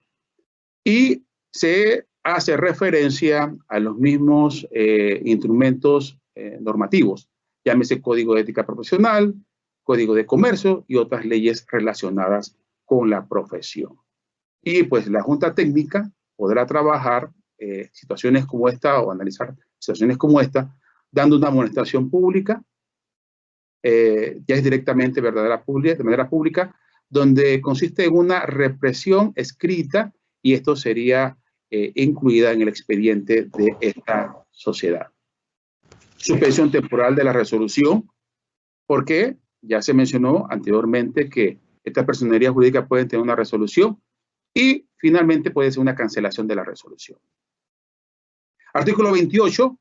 Y se hace referencia a los mismos instrumentos normativos, llámese Código de Ética Profesional, Código de Comercio y otras leyes relacionadas con la profesión. Y pues la Junta Técnica podrá trabajar situaciones como esta o analizar situaciones como esta, dando una amonestación pública, ya es directamente de manera pública, donde consiste en una represión escrita y esto sería incluida en el expediente de esta sociedad. Suspensión temporal de la resolución, porque ya se mencionó anteriormente que estas personerías jurídicas pueden tener una resolución y finalmente puede ser una cancelación de la resolución. Artículo 28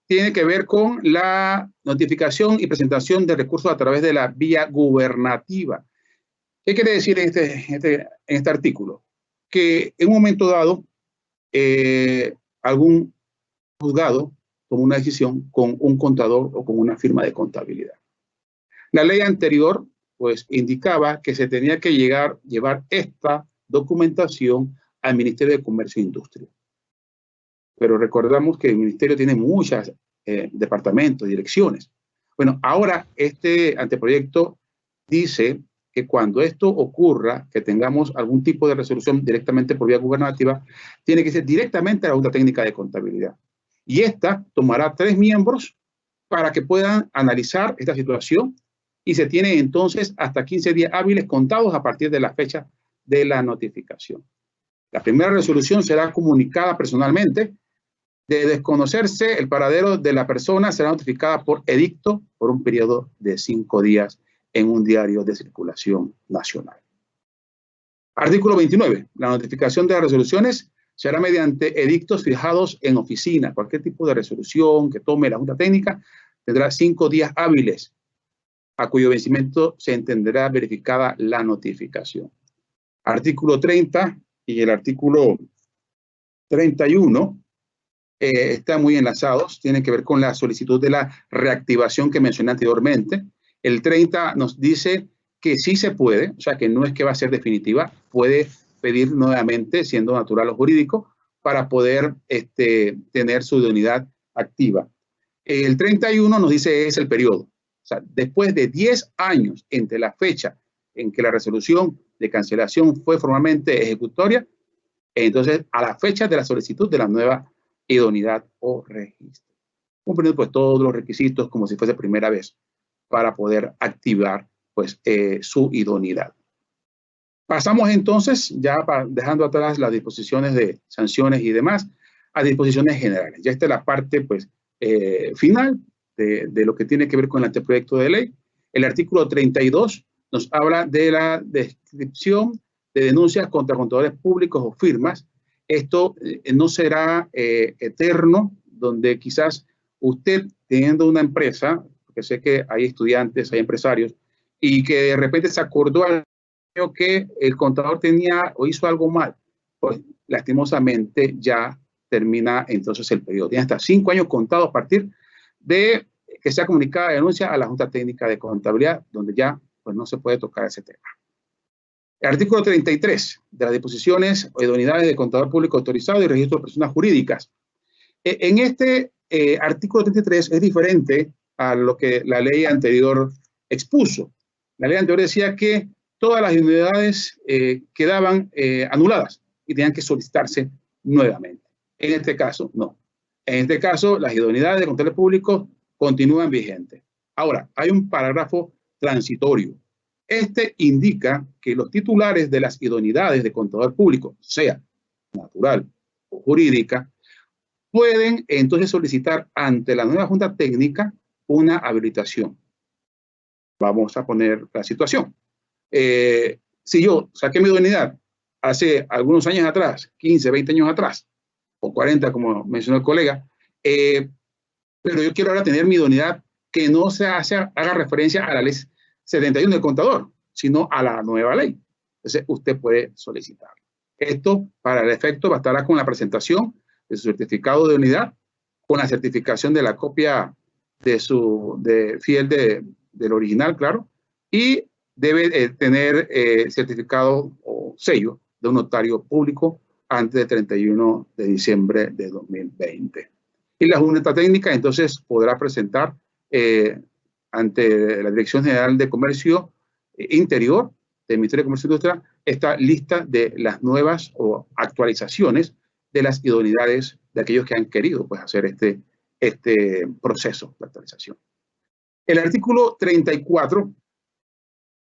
tiene que ver con la notificación y presentación de recursos a través de la vía gubernativa. ¿Qué quiere decir en este artículo? Que en un momento dado algún juzgado toma una decisión con un contador o con una firma de contabilidad. La ley anterior pues indicaba que se tenía que llevar esta documentación al Ministerio de Comercio e Industria. Pero recordamos que el Ministerio tiene muchos departamentos, direcciones. Bueno, ahora este anteproyecto dice que cuando esto ocurra, que tengamos algún tipo de resolución directamente por vía gubernativa, tiene que ser directamente a la Junta Técnica de Contabilidad. Y esta tomará 3 miembros para que puedan analizar esta situación y se tiene entonces hasta 15 días hábiles contados a partir de la fecha de la notificación. La primera resolución será comunicada personalmente. De desconocerse el paradero de la persona, será notificada por edicto por un periodo de 5 días en un diario de circulación nacional. Artículo 29. La notificación de las resoluciones será mediante edictos fijados en oficina. Cualquier tipo de resolución que tome la Junta Técnica tendrá 5 días hábiles, a cuyo vencimiento se entenderá verificada la notificación. Artículo 30 y el artículo 31 están muy enlazados, tienen que ver con la solicitud de la reactivación que mencioné anteriormente. El 30 nos dice que sí se puede, o sea que no es que va a ser definitiva, puede pedir nuevamente, siendo natural o jurídico, para poder tener su idoneidad activa. El 31 nos dice es el periodo. O sea, después de 10 años entre la fecha en que la resolución de cancelación fue formalmente ejecutoria, entonces a la fecha de la solicitud de la nueva idoneidad o registro. Cumpliendo pues todos los requisitos como si fuese primera vez para poder activar pues su idoneidad. Pasamos entonces, ya dejando atrás las disposiciones de sanciones y demás, a disposiciones generales. Ya esta es la parte pues final de lo que tiene que ver con el anteproyecto de ley. El artículo 32 nos habla de la descripción de denuncias contra contadores públicos o firmas. Esto no será eterno, donde quizás usted teniendo una empresa, porque sé que hay estudiantes, hay empresarios, y que de repente se acordó que el contador tenía o hizo algo mal, pues lastimosamente ya termina entonces el periodo. Tiene hasta 5 años contados a partir de que sea comunicada la denuncia a la Junta Técnica de Contabilidad, donde ya pues, no se puede tocar ese tema. El artículo 33 de las disposiciones o idoneidades de contador público autorizado y registro de personas jurídicas. En este artículo 33 es diferente a lo que la ley anterior expuso. La ley anterior decía que todas las idoneidades quedaban anuladas y tenían que solicitarse nuevamente. En este caso, no. En este caso, las idoneidades de contadores públicos continúan vigentes. Ahora, hay un parágrafo transitorio. Este indica que los titulares de las idoneidades de contador público, sea natural o jurídica, pueden entonces solicitar ante la nueva Junta Técnica una habilitación. Vamos a poner la situación. Si yo saqué mi idoneidad hace algunos años atrás, 15, 20 años atrás, o 40 como mencionó el colega, pero yo quiero ahora tener mi idoneidad que no se haga referencia a la ley 71 del contador, sino a la nueva ley. Entonces, usted puede solicitar. Esto, para el efecto, bastará con la presentación de su certificado de unidad, con la certificación de la copia fiel del original, claro, y debe tener certificado o sello de un notario público antes del 31 de diciembre de 2020. Y la Junta Técnica, entonces, podrá presentar ante la Dirección General de Comercio Interior del Ministerio de Comercio e Industria esta lista de las nuevas o actualizaciones de las idoneidades de aquellos que han querido pues, hacer este proceso de actualización. El artículo 34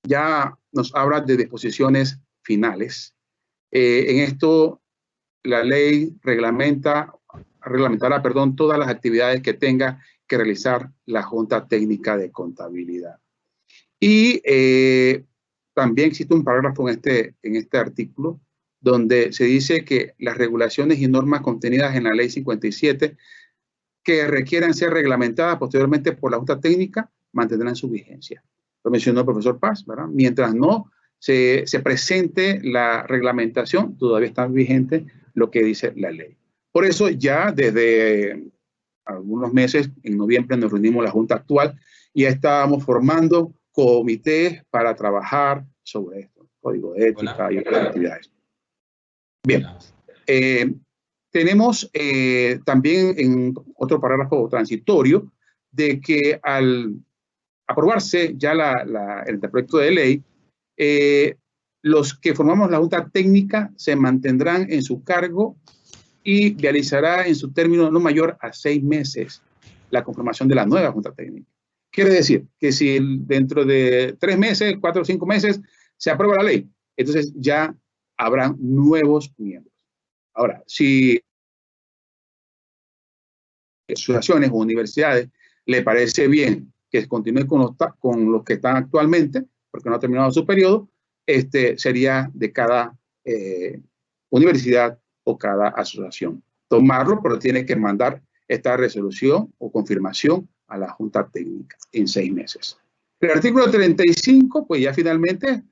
ya nos habla de disposiciones finales. En esto, la ley reglamentará todas las actividades que tenga que realizar la Junta Técnica de Contabilidad. Y también existe un parágrafo en este artículo donde se dice que las regulaciones y normas contenidas en la Ley 57 que requieran ser reglamentadas posteriormente por la Junta Técnica mantendrán su vigencia. Lo mencionó el profesor Paz, ¿verdad? Mientras no se presente la reglamentación, todavía está vigente lo que dice la ley. Por eso ya desde algunos meses, en noviembre, nos reunimos la Junta actual y ya estábamos formando comités para trabajar sobre esto, código de ética y otras actividades. Bien, tenemos también en otro parágrafo transitorio de que al aprobarse ya el proyecto de ley, los que formamos la Junta Técnica se mantendrán en su cargo y realizará en su término no mayor a 6 meses la conformación de la nueva Junta Técnica. Quiere decir que si dentro de 3 meses, 4 o 5 meses se aprueba la ley, entonces ya habrán nuevos miembros. Ahora, si asociaciones o universidades le parece bien que continúe con los que están actualmente, porque no ha terminado su periodo, sería de cada universidad o cada asociación tomarlo, pero tiene que mandar esta resolución o confirmación a la Junta Técnica en 6 meses. El artículo 35, pues ya finalmente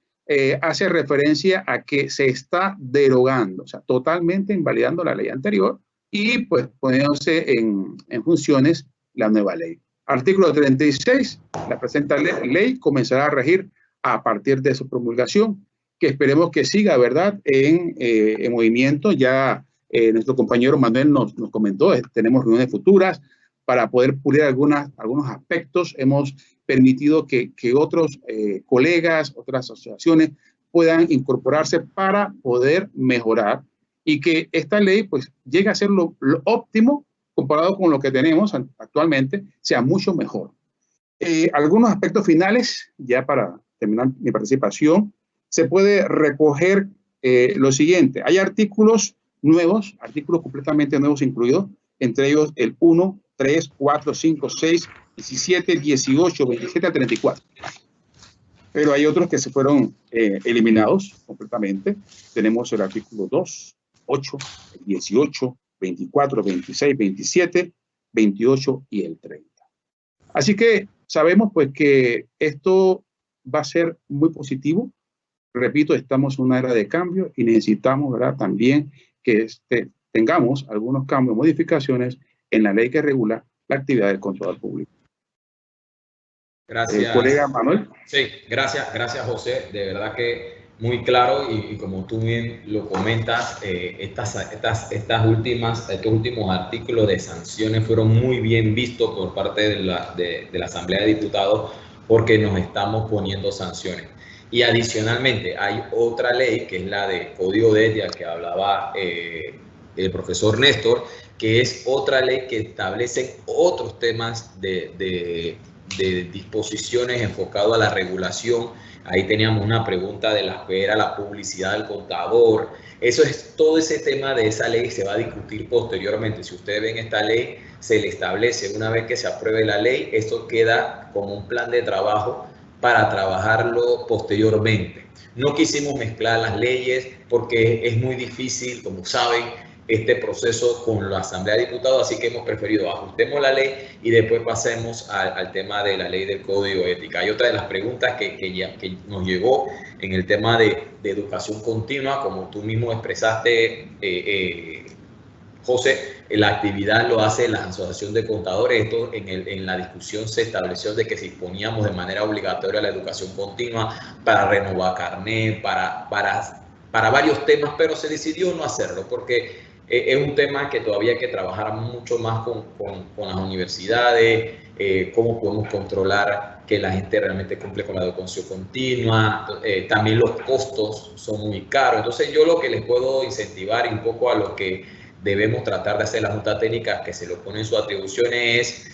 hace referencia a que se está derogando, o sea, totalmente invalidando la ley anterior y pues poniéndose en funciones la nueva ley. Artículo 36, la presente ley comenzará a regir a partir de su promulgación, que esperemos que siga, ¿verdad?, en movimiento. Ya nuestro compañero Manuel nos comentó, tenemos reuniones futuras para poder pulir algunos aspectos. Hemos permitido que otros colegas, otras asociaciones puedan incorporarse para poder mejorar y que esta ley pues llegue a ser lo óptimo comparado con lo que tenemos actualmente, sea mucho mejor. Algunos aspectos finales, ya para terminar mi participación, se puede recoger lo siguiente. Hay artículos nuevos, artículos completamente nuevos incluidos, entre ellos el 1, 3, 4, 5, 6, 17, 18, 27 a 34. Pero hay otros que se fueron eliminados completamente. Tenemos el artículo 2, 8, 18, 24, 26, 27, 28 y el 30. Así que sabemos pues que esto va a ser muy positivo. Repito, estamos en una era de cambio y necesitamos, ¿verdad?, también que tengamos algunos cambios, modificaciones en la ley que regula la actividad del contador público. Gracias. Colega Manuel. Sí, gracias José. De verdad que muy claro y como tú bien lo comentas, estos últimos artículos de sanciones fueron muy bien vistos por parte de la Asamblea de Diputados porque nos estamos poniendo sanciones. Y adicionalmente hay otra ley que es la de Código de Ética que hablaba el profesor Néstor, que es otra ley que establece otros temas de disposiciones enfocado a la regulación. Ahí teníamos una pregunta de la que era la publicidad del contador. Eso es todo ese tema de esa ley se va a discutir posteriormente. Si ustedes ven esta ley, se le establece una vez que se apruebe la ley, esto queda como un plan de trabajo para trabajarlo posteriormente. No quisimos mezclar las leyes porque es muy difícil, como saben, este proceso con la Asamblea de Diputados, así que hemos preferido ajustemos la ley y después pasemos al tema de la ley del Código de Ética. Hay otra de las preguntas que nos llegó en el tema de educación continua, como tú mismo expresaste, José, la actividad lo hace la Asociación de Contadores. Esto en la discusión se estableció de que si poníamos de manera obligatoria la educación continua para renovar carnet, para varios temas, pero se decidió no hacerlo porque es un tema que todavía hay que trabajar mucho más con las universidades, cómo podemos controlar que la gente realmente cumple con la educación continua. También los costos son muy caros. Entonces yo lo que les puedo incentivar y un poco a lo que debemos tratar de hacer la Junta Técnica, que se lo pone en sus atribuciones, es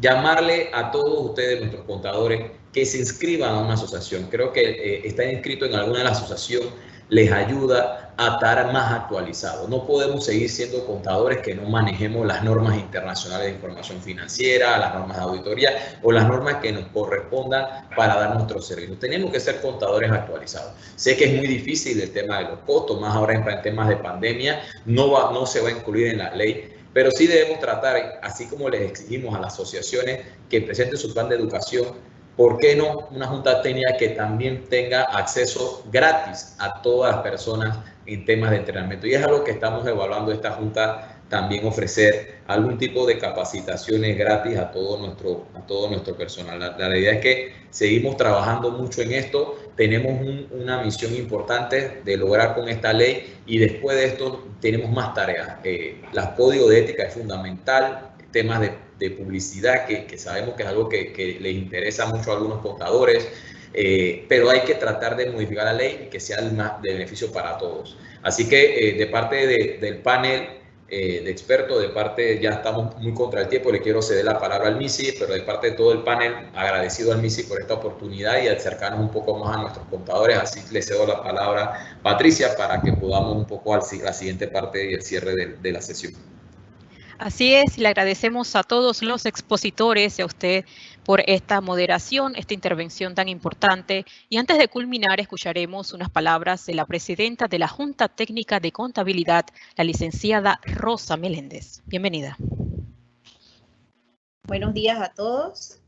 llamarle a todos ustedes, nuestros contadores, que se inscriban a una asociación. Creo que estar inscrito en alguna de las asociaciones les ayuda a estar más actualizados. No podemos seguir siendo contadores que no manejemos las normas internacionales de información financiera, las normas de auditoría o las normas que nos correspondan para dar nuestros servicios. Tenemos que ser contadores actualizados. Sé que es muy difícil el tema de los costos, más ahora en temas de pandemia, no se va a incluir en la ley, pero sí debemos tratar, así como les exigimos a las asociaciones que presenten su plan de educación, ¿por qué no una junta técnica que también tenga acceso gratis a todas las personas en temas de entrenamiento? Y es algo que estamos evaluando esta junta, también ofrecer algún tipo de capacitaciones gratis a todo nuestro personal. La idea es que seguimos trabajando mucho en esto, tenemos una misión importante de lograr con esta ley y después de esto tenemos más tareas. El código de ética es fundamental, temas de publicidad, que sabemos que es algo que les interesa mucho a algunos contadores, pero hay que tratar de modificar la ley y que sea de beneficio para todos. Así que de parte del panel de expertos, ya estamos muy contra el tiempo, le quiero ceder la palabra al MISI, pero de parte de todo el panel, agradecido al MISI por esta oportunidad y acercarnos un poco más a nuestros contadores. Así le cedo la palabra a Patricia para que podamos un poco a la siguiente parte y el cierre de la sesión. Así es, le agradecemos a todos los expositores y a usted por esta moderación, esta intervención tan importante. Y antes de culminar, escucharemos unas palabras de la presidenta de la Junta Técnica de Contabilidad, la licenciada Rosa Meléndez. Bienvenida. Buenos días a todos.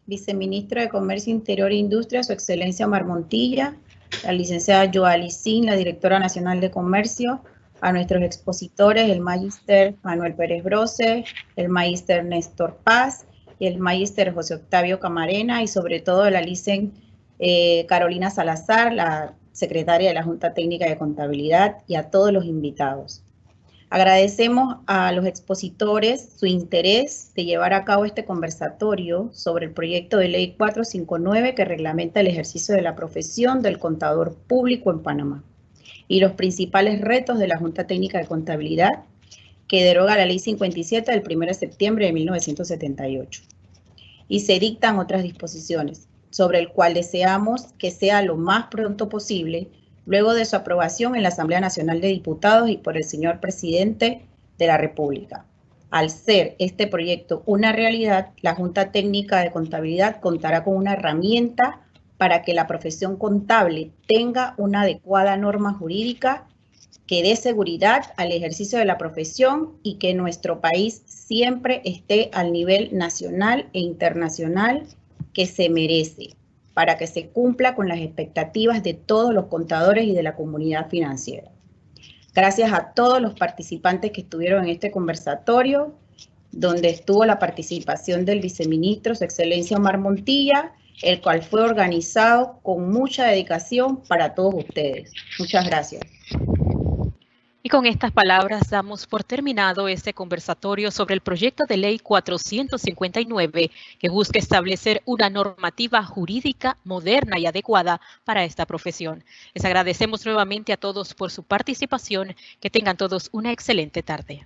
Viceministro de Comercio Interior e Industria, Su Excelencia Omar Montilla, la licenciada Yoali Sin, la Directora Nacional de Comercio, a nuestros expositores, el Magíster Manuel Pérez Brose, el Magíster Néstor Paz y el Magíster José Octavio Camarena, y sobre todo la licen Carolina Salazar, la secretaria de la Junta Técnica de Contabilidad, y a todos los invitados. Agradecemos a los expositores su interés de llevar a cabo este conversatorio sobre el proyecto de ley 459 que reglamenta el ejercicio de la profesión del contador público en Panamá y los principales retos de la Junta Técnica de Contabilidad, que deroga la Ley 57 del 1 de septiembre de 1978. Y se dictan otras disposiciones, sobre el cual deseamos que sea lo más pronto posible, luego de su aprobación en la Asamblea Nacional de Diputados y por el señor Presidente de la República. Al ser este proyecto una realidad, la Junta Técnica de Contabilidad contará con una herramienta para que la profesión contable tenga una adecuada norma jurídica que dé seguridad al ejercicio de la profesión y que nuestro país siempre esté al nivel nacional e internacional que se merece, para que se cumpla con las expectativas de todos los contadores y de la comunidad financiera. Gracias a todos los participantes que estuvieron en este conversatorio, donde estuvo la participación del viceministro, Su Excelencia Omar Montilla, el cual fue organizado con mucha dedicación para todos ustedes. Muchas gracias. Y con estas palabras damos por terminado este conversatorio sobre el proyecto de ley 459 que busca establecer una normativa jurídica moderna y adecuada para esta profesión. Les agradecemos nuevamente a todos por su participación. Que tengan todos una excelente tarde.